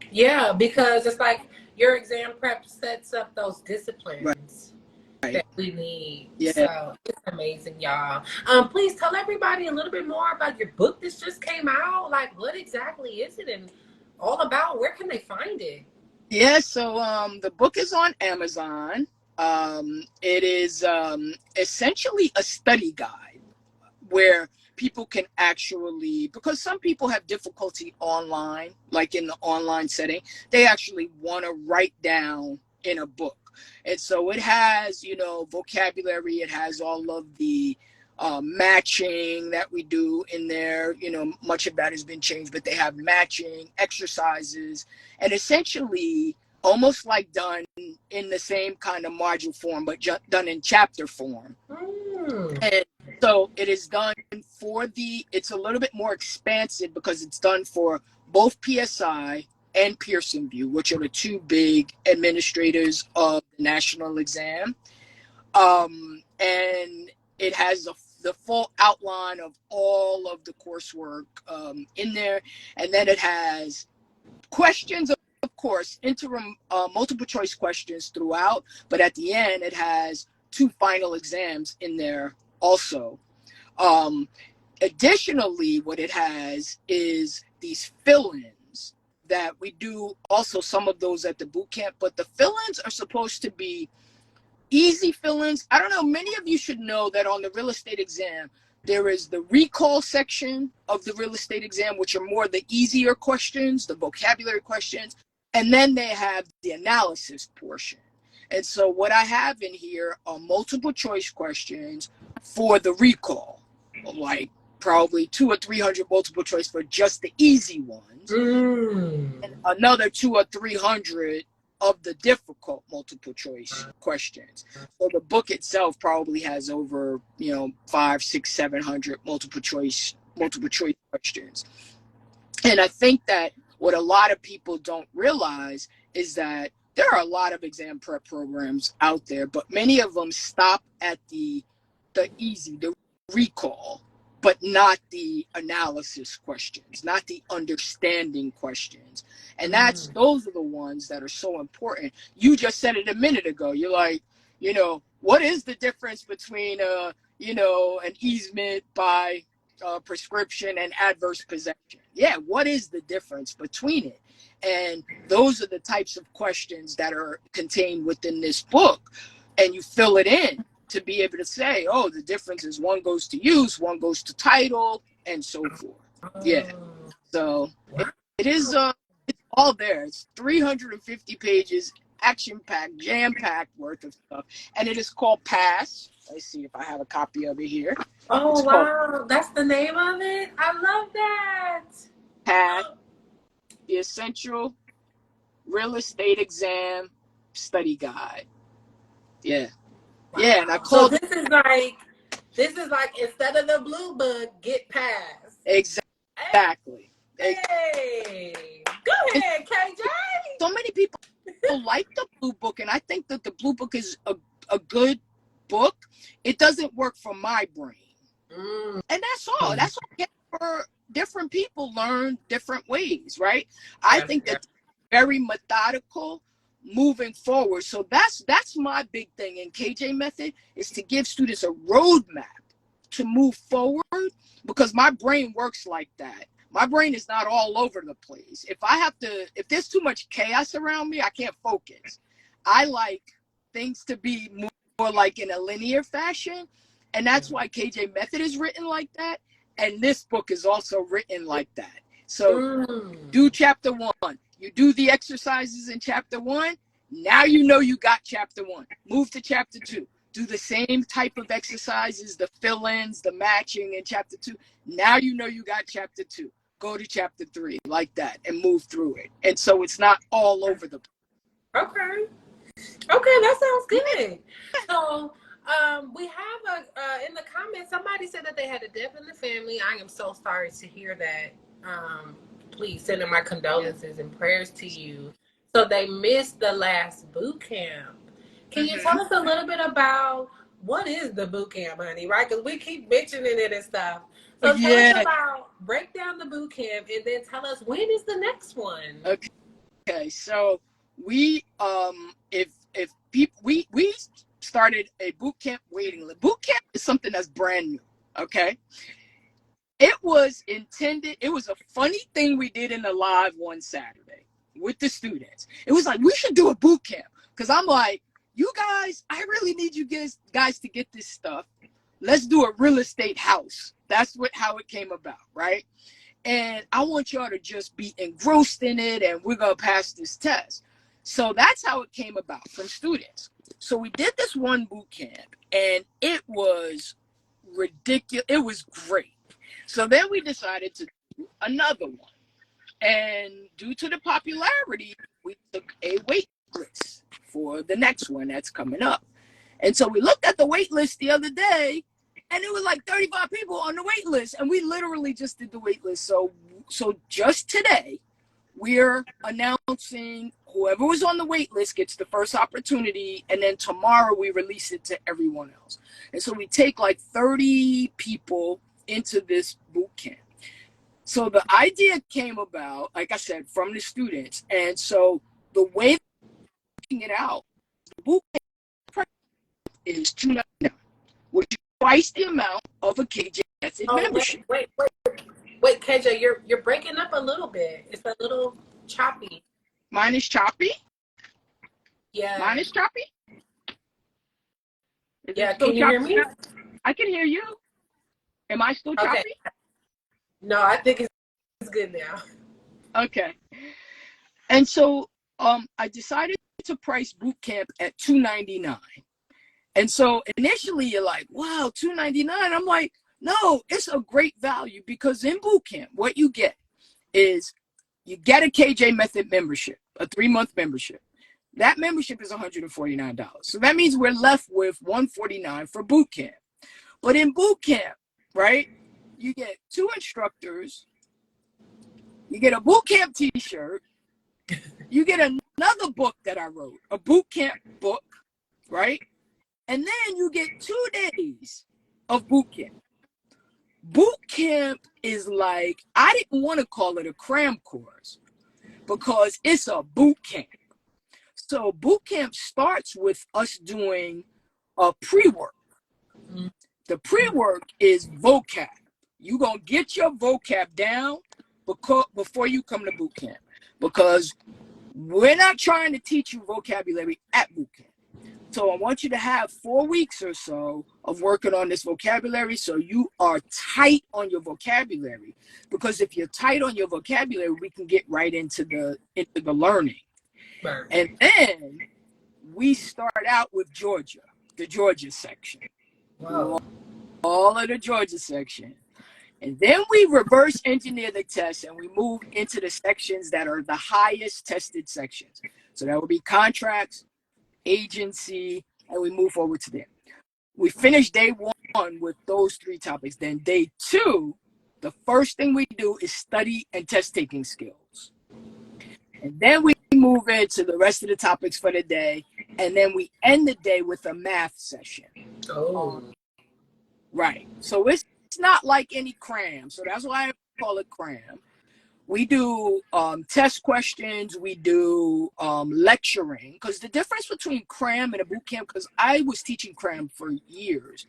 Yeah, because it's like your exam prep sets up those disciplines that we need. Yeah. So it's amazing, y'all. Please tell everybody a little bit more about your book that just came out. Like, what exactly is it and all about? Where can they find it? Yeah, so the book is on Amazon. It is essentially a study guide where people can actually, because some people have difficulty online, like in the online setting, they actually want to write down in a book. And so it has, vocabulary, it has all of the matching that we do in there. Much of that has been changed, but they have matching exercises and essentially almost like done in the same kind of module form, but done in chapter form. And so it is done it's a little bit more expansive because it's done for both PSI and Pearson VUE, which are the two big administrators of the national exam. And it has the full outline of all of the coursework in there. And then it has questions, of course, interim multiple choice questions throughout. But at the end, it has 2 final exams in there also. Additionally, what it has is these fill-ins that we do also some of those at the boot camp, but the fill-ins are supposed to be easy fill-ins. I don't know, many of you should know that on the real estate exam, there is the recall section of the real estate exam, which are more the easier questions, the vocabulary questions, and then they have the analysis portion. And so what I have in here are multiple choice questions for the recall, like probably 200 or 300 multiple choice for just the easy ones, and another 200 or 300 of the difficult multiple choice questions. So the book itself probably has over 500, 600, 700 multiple choice questions. And I think that what a lot of people don't realize is that there are a lot of exam prep programs out there, but many of them stop at the recall, but not the analysis questions, not the understanding questions. And those are the ones that are so important. You just said it a minute ago. You're like, what is the difference between an easement by prescription and adverse possession? Yeah, what is the difference between it? And those are the types of questions that are contained within this book. And you fill it in to be able to say, oh, the difference is one goes to use, one goes to title, and so forth. Yeah. So it is it's all there. It's 350 pages, action-packed, jam-packed worth of stuff. And it is called Pass. Let's see if I have a copy of it here. Oh, wow. That's the name of it? I love that. Pass, the Essential Real Estate Exam Study Guide. Yeah. Wow. Yeah, and I called this is like instead of the blue book, get Pass. Exactly. Hey. Go ahead, KJ. So many people like the blue book, and I think that the blue book is a good book. It doesn't work for my brain. And that's all. That's okay for different people learn different ways, right? I think that very methodical moving forward. So that's my big thing in KJ method, is to give students a roadmap to move forward, because my brain works like that. My brain is not all over the place. If there's too much chaos around me, I can't focus. I like things to be more like in a linear fashion. And that's why KJ method is written like that. And this book is also written like that. So do chapter 1. You do the exercises in chapter 1. Now you know you got chapter 1. Move to chapter 2. Do the same type of exercises, the fill-ins, the matching in chapter 2. Now you know you got chapter 2. Go to chapter 3 like that and move through it. And so it's not all over the place. Okay, that sounds good. So we have in the comments, somebody said that they had a death in the family. I am so sorry to hear that. Please send in my condolences and prayers to you. So they missed the last boot camp. Can you tell us a little bit about what is the boot camp, honey? Right? Because we keep mentioning it and stuff. So tell us about, break down the boot camp, and then tell us, when is the next one? Okay. So we we started a boot camp waiting list. Boot camp is something that's brand new. Okay. It was a funny thing we did in the live one Saturday. with the students. It was like, we should do a boot camp. Because I'm like, you guys, I really need you guys to get this stuff. Let's do a real estate house. That's how it came about, right? And I want y'all to just be engrossed in it, and we're going to pass this test. So that's how it came about, from students. So we did this one boot camp, and it was ridiculous. It was great. So then we decided to do another one. And due to the popularity, we took a wait list for the next one that's coming up. And so we looked at the wait list the other day, and it was like 35 people on the wait list, and we literally just did the wait list. So just today, we're announcing whoever was on the wait list gets the first opportunity, and then tomorrow we release it to everyone else. And so we take like 30 people into this boot camp. So the idea came about, like I said, from the students. And so the way we're working it out, the boot camp is $299, which is twice the amount of a KJ membership. Wait, KJ, you're breaking up a little bit. It's a little choppy. Mine is choppy? Yeah. Mine is choppy? Yeah, can you hear me? I can hear you. Am I still choppy? Okay. No, I think it's good now. Okay. And so I decided to price boot camp at $299. And so initially you're like, wow, $299. I'm like, no, it's a great value, because in boot camp, what you get is you get a KJ Method membership, a 3-month membership. That membership is $149. So that means we're left with $149 for boot camp. But in boot camp, right, you get 2 instructors, you get a boot camp t-shirt, you get another book that I wrote, a boot camp book, right? And then you get 2 days of boot camp. Boot camp is like, I didn't want to call it a cram course because it's a boot camp. So boot camp starts with us doing a pre-work. The pre-work is vocab. You're going to get your vocab down before you come to boot camp, because we're not trying to teach you vocabulary at boot camp. So I want you to have 4 weeks or so of working on this vocabulary, so you are tight on your vocabulary. Because if you're tight on your vocabulary, we can get right into the learning. Right. And then we start out with Georgia, the Georgia section. Wow. All of the Georgia section. And then we reverse engineer the test, and we move into the sections that are the highest tested sections. So that would be contracts, agency, and we move forward to them. We finish day 1 with those 3 topics. Then day 2, the first thing we do is study and test taking skills. And then we move into the rest of the topics for the day. And then we end the day with a math session. Oh. Right. So it's not like any cram. So that's why I call it cram. We do test questions. We do lecturing. Because the difference between cram and a boot camp, because I was teaching cram for years.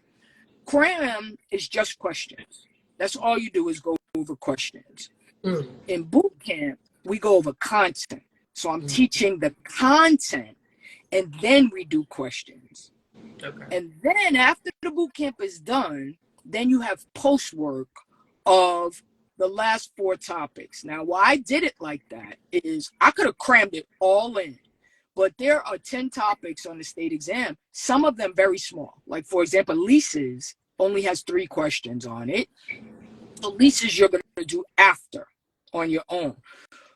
Cram is just questions. That's all you do is go over questions. In boot camp, we go over content. So I'm teaching the content, and then we do questions. Okay. And then after the boot camp is done, then you have post work of the last 4 topics. Now, why I did it like that is I could have crammed it all in, but there are 10 topics on the state exam, some of them very small. Like, for example, leases only has 3 questions on it. So leases you're going to do after on your own.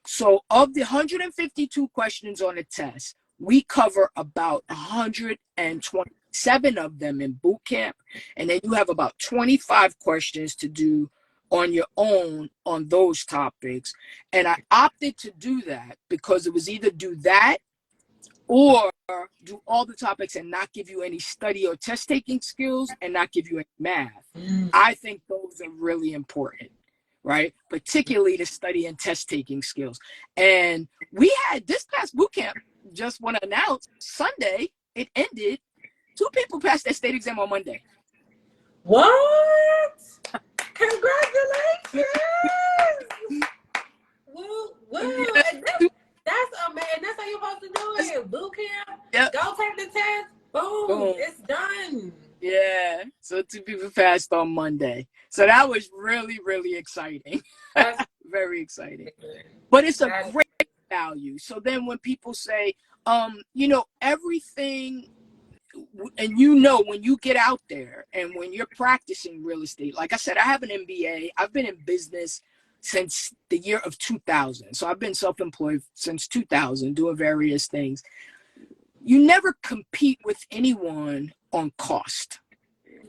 So of the 152 questions on the test, we cover about 127 of them in boot camp. And then you have about 25 questions to do on your own on those topics. And I opted to do that because it was either do that or do all the topics and not give you any study or test taking skills and not give you any math. I think those are really important, right? Particularly the study and test taking skills. And we had this past boot camp, just want to announce, Sunday, it ended. 2 people passed their state exam on Monday. What? Congratulations! Woo, woo. That's here, boot camp. Yep. Go take the test. Boom. Boom. It's done. Yeah. So 2 people passed on Monday. So that was really, really exciting. Very exciting. But it's a great value. So then when people say, everything, and when you get out there and when you're practicing real estate, like I said, I have an MBA. I've been in business since the year of 2000. So I've been self-employed since 2000, doing various things. You never compete with anyone on cost.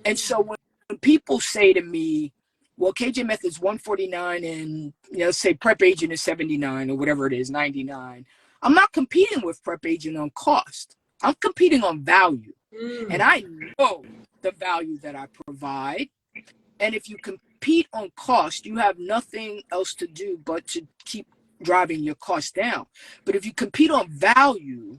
And so when people say to me, well, KJ Method's 149 and, say prep agent is 79 or whatever it is, 99. I'm not competing with prep agent on cost. I'm competing on value. And I know the value that I provide. And if you compete on cost, you have nothing else to do but to keep driving your costs down. But if you compete on value,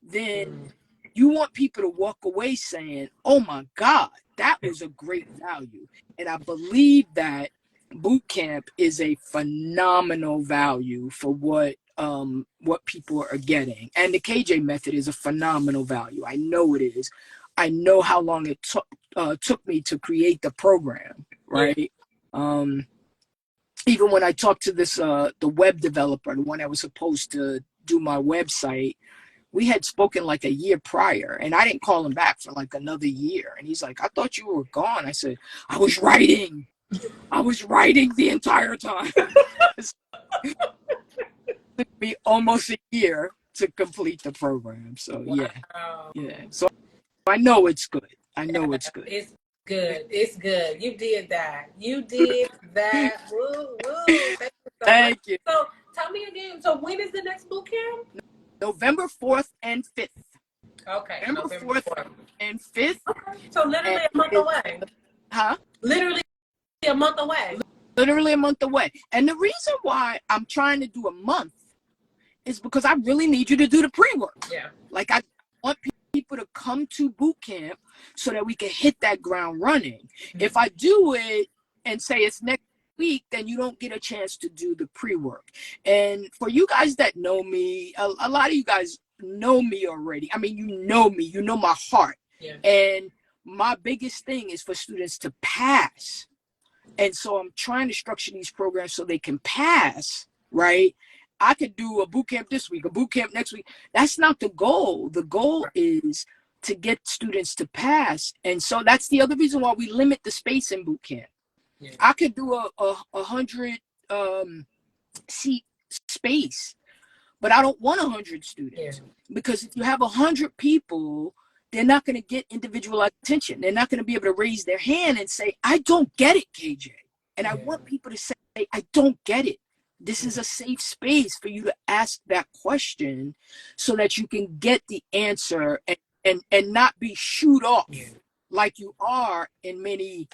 then you want people to walk away saying, oh my God, that was a great value. And I believe that boot camp is a phenomenal value for what people are getting. And the KJ method is a phenomenal value. I know it is. I know how long it took me to create the program, right? Even when I talked to this, the web developer, the one that was supposed to do my website, we had spoken like a year prior, and I didn't call him back for like another year. And he's like, I thought you were gone. I said, I was writing the entire time. It took me almost a year to complete the program. So yeah. So I know it's good. It's good. It's good. You did that. Woo, woo. Thank you. So tell me again. So when is the next boot camp? November 4th and 5th. Okay. November 4th and 5th. Okay. So literally a month away. Huh? Literally a month away. Literally a month away. And the reason why I'm trying to do a month is because I really need you to do the pre-work. Yeah. Like I want people to come to boot camp so that we can hit that ground running. If I do it and say it's next week, then you don't get a chance to do the pre-work. And for you guys that know me, a lot of you guys know me already. I mean, you know me, you know my heart. Yeah. And my biggest thing is for students to pass. And so I'm trying to structure these programs so they can pass, right? I could do a boot camp this week, a boot camp next week. That's not the goal. The goal is to get students to pass. And so that's the other reason why we limit the space in boot camp. Yeah. I could do a 100 seat space, but I don't want 100 students. Because if you have 100 people, they're not going to get individualized attention. They're not going to be able to raise their hand and say, I don't get it, KJ. And I want people to say, I don't get it. This is a safe space for you to ask that question so that you can get the answer and not be shooed off like you are in many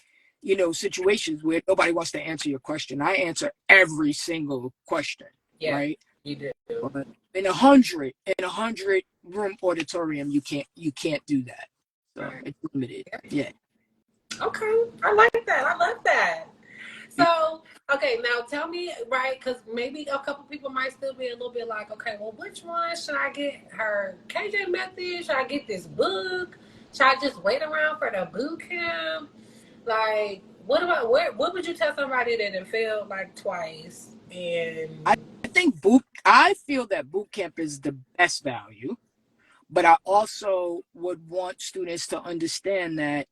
situations where nobody wants to answer your question. I answer every single question, right? You do. But in a 100 room auditorium, you can't do that. So it's limited. Yeah. Okay, I like that. I love that. So, okay, now tell me, right, because maybe a couple people might still be a little bit like, okay, well, which one should I get? Her KJ method? Should I get this book? Should I just wait around for the boot camp? Like, what would you tell somebody that had failed like twice? And I feel that boot camp is the best value, but I also would want students to understand that,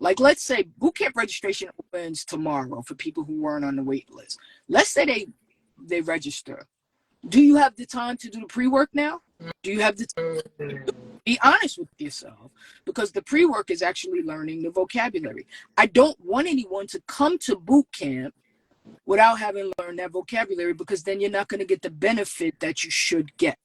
like, let's say boot camp registration opens tomorrow for people who weren't on the wait list. Let's say they register. Do you have the time to do the pre-work now? Do you have the time? Be honest with yourself, because the pre-work is actually learning the vocabulary. I don't want anyone to come to boot camp without having learned that vocabulary, because then you're not going to get the benefit that you should get.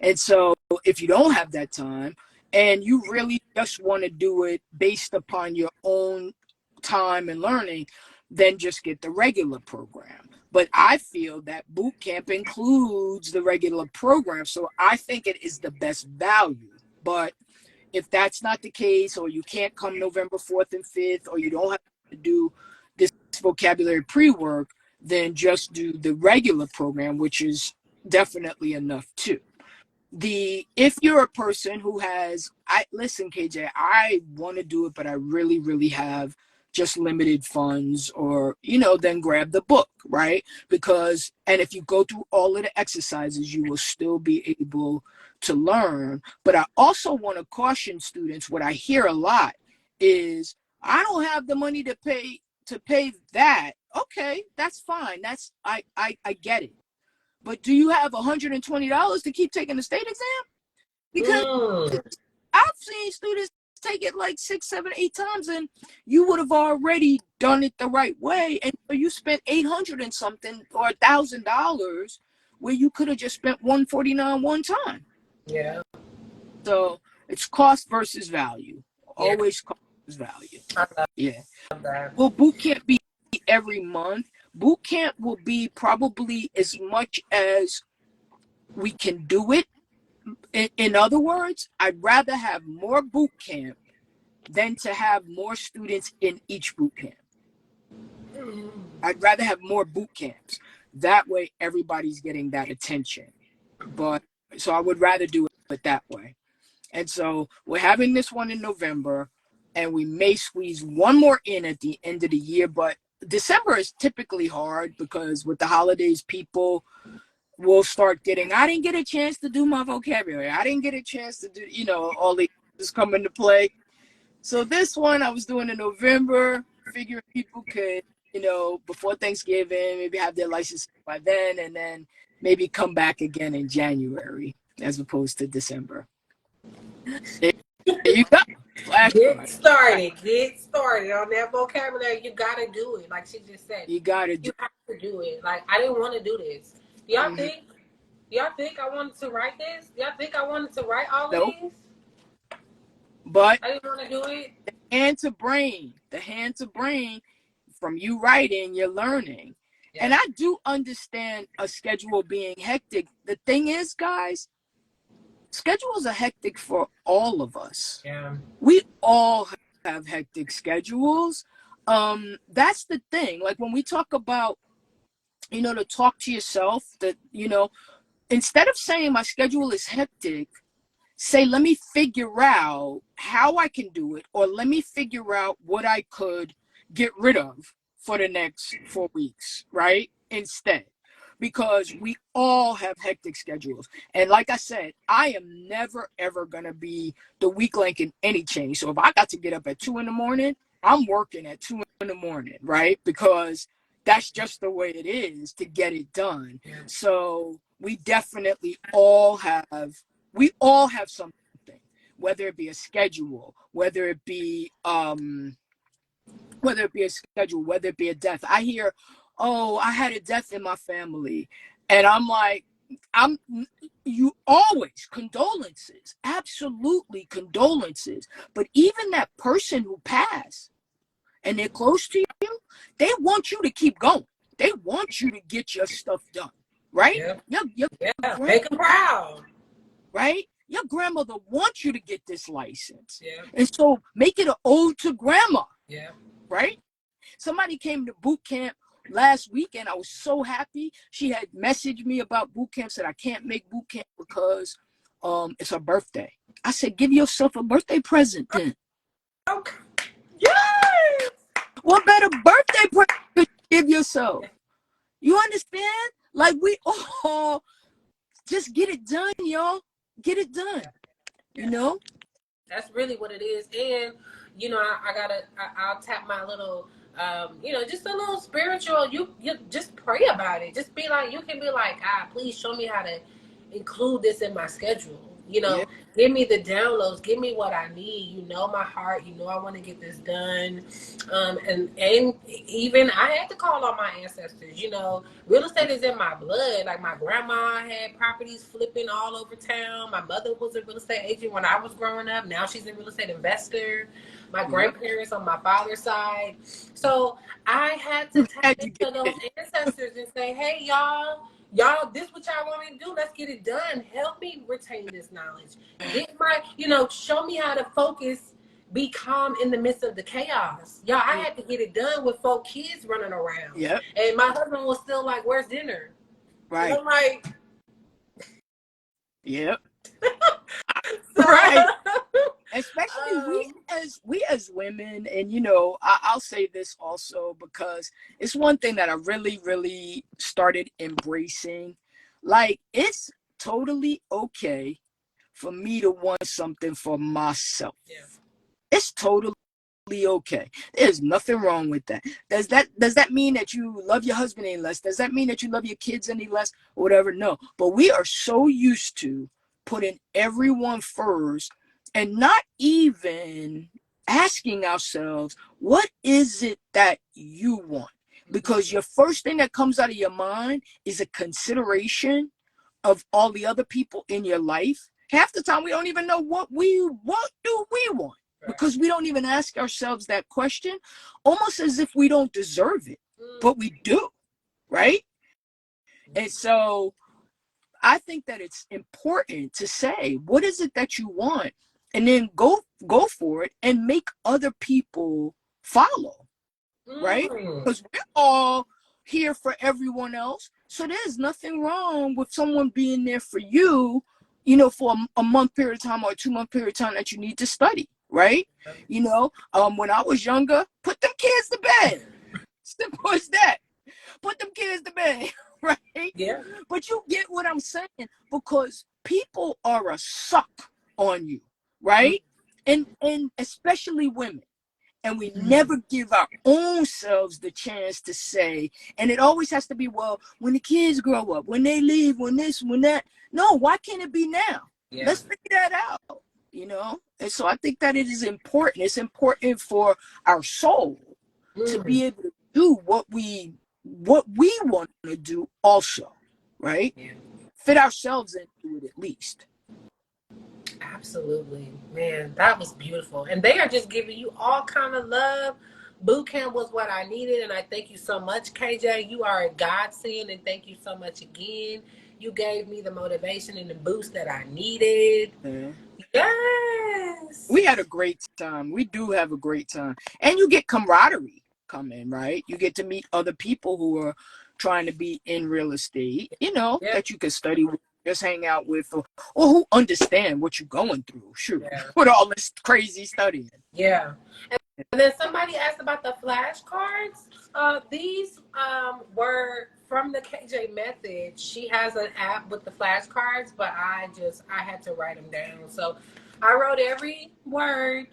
And so if you don't have that time and you really just want to do it based upon your own time and learning, then just get the regular program. But I feel that boot camp includes the regular program, so I think it is the best value. But if that's not the case, or you can't come November 4th and 5th, or you don't have to do this vocabulary pre-work, then just do the regular program, which is definitely enough too. if you're a person who has, listen, KJ, I want to do it, but I really, really have just limited funds, or, then grab the book, right? And if you go through all of the exercises, you will still be able to learn. But I also want to caution students, what I hear a lot is, I don't have the money to pay that. Okay, that's fine. I get it. But do you have $120 to keep taking the state exam? Because I've seen students take it like 6, 7, 8 times, and you would have already done it the right way, and you spent $800 and something or $1,000 where you could have just spent $149 one time. Yeah. So it's cost versus value. Always cost versus value. I love that. Will boot camp be every month? Boot camp will be probably as much as we can do it. In other words, I'd rather have more boot camp than to have more students in each boot camp. I'd rather have more boot camps. That way, everybody's getting that attention. So I would rather do it that way. And so we're having this one in November, and we may squeeze one more in at the end of the year. But December is typically hard because with the holidays, people will start getting, I didn't get a chance to do my vocabulary. I didn't get a chance to do, all these come into play. So this one I was doing in November, figuring people could, before Thanksgiving, maybe have their license by then, and then maybe come back again in January as opposed to December. There you go. Get started on that vocabulary. You gotta do it, like she just said. You have to do it. Like, I didn't want to do this. Y'all think I wanted to write this? Y'all think I wanted to write all of these? But I didn't want to do it. The hand to brain, from you writing, you're learning. Yeah. And I do understand a schedule being hectic. The thing is, guys, schedules are hectic for all of us. Yeah. We all have hectic schedules. That's the thing. Like when we talk about, to talk to yourself, that, instead of saying my schedule is hectic, say, let me figure out how I can do it, or let me figure out what I could get rid of for the next 4 weeks, right? Instead. Because we all have hectic schedules. And like I said, I am never, ever going to be the weak link in any chain. So if I got to get up at 2 a.m, I'm working at 2 a.m, right? Because that's just the way it is to get it done. Yeah. So we definitely all have something, whether it be a schedule, whether it be a death. I hear, oh, I had a death in my family. And I'm like, you always, condolences, absolutely condolences. But even that person who passed and they're close to you, they want you to keep going. They want you to get your stuff done, right? Yeah. Make them proud. Right? Your grandmother wants you to get this license. Yeah. And so make it an ode to grandma. Yeah. Right? Somebody came to boot camp last weekend. I was so happy. She had messaged me about boot camp, said I can't make boot camp because it's her birthday. I said, give yourself a birthday present then. Okay. Yes! What better birthday present to give yourself? You understand? Like, we all just get it done, y'all. Get it done. That's really what it is. And I'll tap my little just a little spiritual. You just pray about it. Just be like, you can be like, God, please show me how to include this in my schedule. Give me the downloads, give me what I need. You know my heart, I want to get this done. And even I had to call on my ancestors. Real estate is in my blood. Like, my grandma had properties flipping all over town. My mother was a real estate agent when I was growing up. Now she's a real estate investor. My grandparents on my father's side. So I had to tap into those ancestors and say, hey, y'all, this what y'all want me to do? Let's get it done. Help me retain this knowledge. Get my, show me how to focus, be calm in the midst of the chaos. Y'all, I had to get it done with 4 kids running around. Yep. And my husband was still like, where's dinner? Right. And I'm like, yep. Right. Especially um, we as women, and I'll say this also because it's one thing that I really, really started embracing. Like, it's totally okay for me to want something for myself. yeah. It's totally okay. There's nothing wrong with that. Does that mean that you love your husband any less? Does that mean that you love your kids any less? Or whatever? No. But we are so used to putting everyone first and not even asking ourselves, what is it that you want? Because your first thing that comes out of your mind is a consideration of all the other people in your life. Half the time we don't even know what do we want, because we don't even ask ourselves that question, almost as if we don't deserve it, but we do, right? And so I think that it's important to say, what is it that you want? And then go for it and make other people follow, right? Because we're all here for everyone else. So there's nothing wrong with someone being there for you, for a month period of time or a 2-month period of time that you need to study, right? When I was younger, put them kids to bed. Simple as that. Put them kids to bed, right? Yeah. But you get what I'm saying, because people are a suck on you, right? And especially women. And we never give our own selves the chance to say, and it always has to be, well, when the kids grow up, when they leave, when this, when that. No, why can't it be now? Yeah. Let's figure that out, And so I think that it is important. It's important for our soul to be able to do what we want to do also, right? Yeah. Fit ourselves into it at least. Absolutely, man, that was beautiful. And they are just giving you all kind of love. Boot camp was what I needed, and I thank you so much, KJ. You are a godsend, and thank you so much again. You gave me the motivation and the boost that I needed. Yeah. Yes. We had a great time. We do have a great time. And you get camaraderie coming, right? You get to meet other people who are trying to be in real estate, Yeah. that you can study with, just hang out with, or who understand what you're going through. Shoot, Yeah. with all this crazy studying. Yeah. And then somebody asked about the flashcards. These were from the KJ method. She has an app with the flashcards, but I had to write them down. So I wrote every word,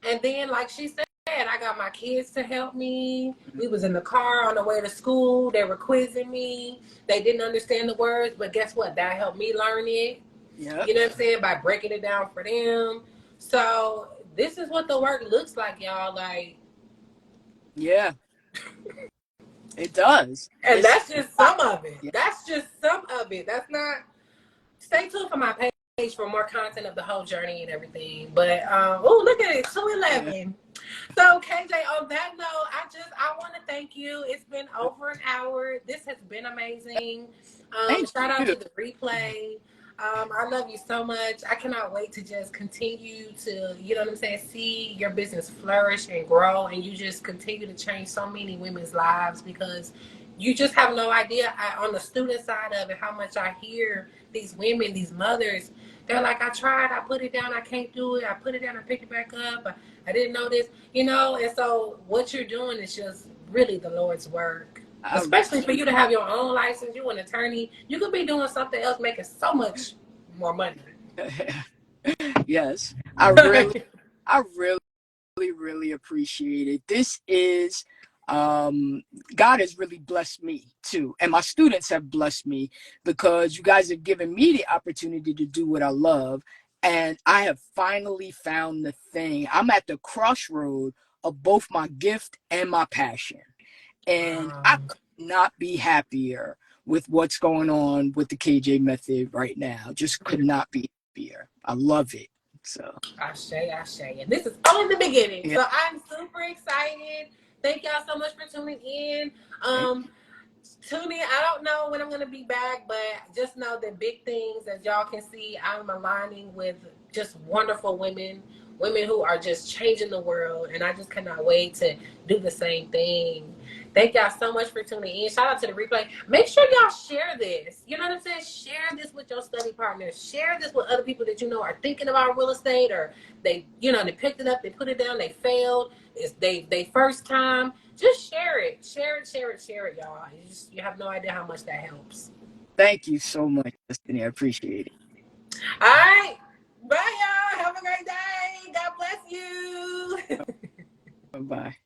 and then like she said, I got my kids to help me. We was in the car on the way to school. They were quizzing me. They didn't understand the words, but guess what? That helped me learn it. Yep. You know what I'm saying? By breaking it down for them. So this is what the work looks like, y'all. Like, yeah, it does. and that's just some of it. Yeah. That's just some of it. That's not. Stay tuned for my page for more content of the whole journey and everything. But oh, look at it, 2:11. Yeah. So KJ, on that note, I want to thank you. It's been over an hour. This has been amazing. Shout out to the replay. I love you so much. I cannot wait to just continue to, you know what I'm saying, see your business flourish and grow, and you just continue to change so many women's lives, because you just have no idea. On the student side of it, how much I hear these women, these mothers, they're like, I tried, I put it down, I can't do it. I put it down, I picked it back up. I didn't know this, And so what you're doing is just really the Lord's work. Especially for you to have your own license, you're an attorney. You could be doing something else, making so much more money. Yes, I really, really appreciate it. This is, God has really blessed me too, and my students have blessed me, because you guys have given me the opportunity to do what I love, and I have finally found the thing. I'm at the crossroad of both my gift and my passion, and I could not be happier with what's going on with the KJ method right now. Just could not be happier. I love it. So Ashe. And this is only the beginning. yeah. So I'm super excited. Thank y'all so much for tuning in. Tune in. I don't know when I'm going to be back, but just know that big things, as y'all can see, I'm aligning with just wonderful women, women who are just changing the world. And I just cannot wait to do the same thing. Thank y'all so much for tuning in. Shout out to the replay. Make sure y'all share this. You know what I'm saying? Share this with your study partners. Share this with other people that you know are thinking about real estate, or they, you know, they picked it up, they put it down, they failed. It's they first time. Just share it. Share it, share it, share it, y'all. You have no idea how much that helps. Thank you so much, Destiny. I appreciate it. All right. Bye, y'all. Have a great day. God bless you. Bye-bye.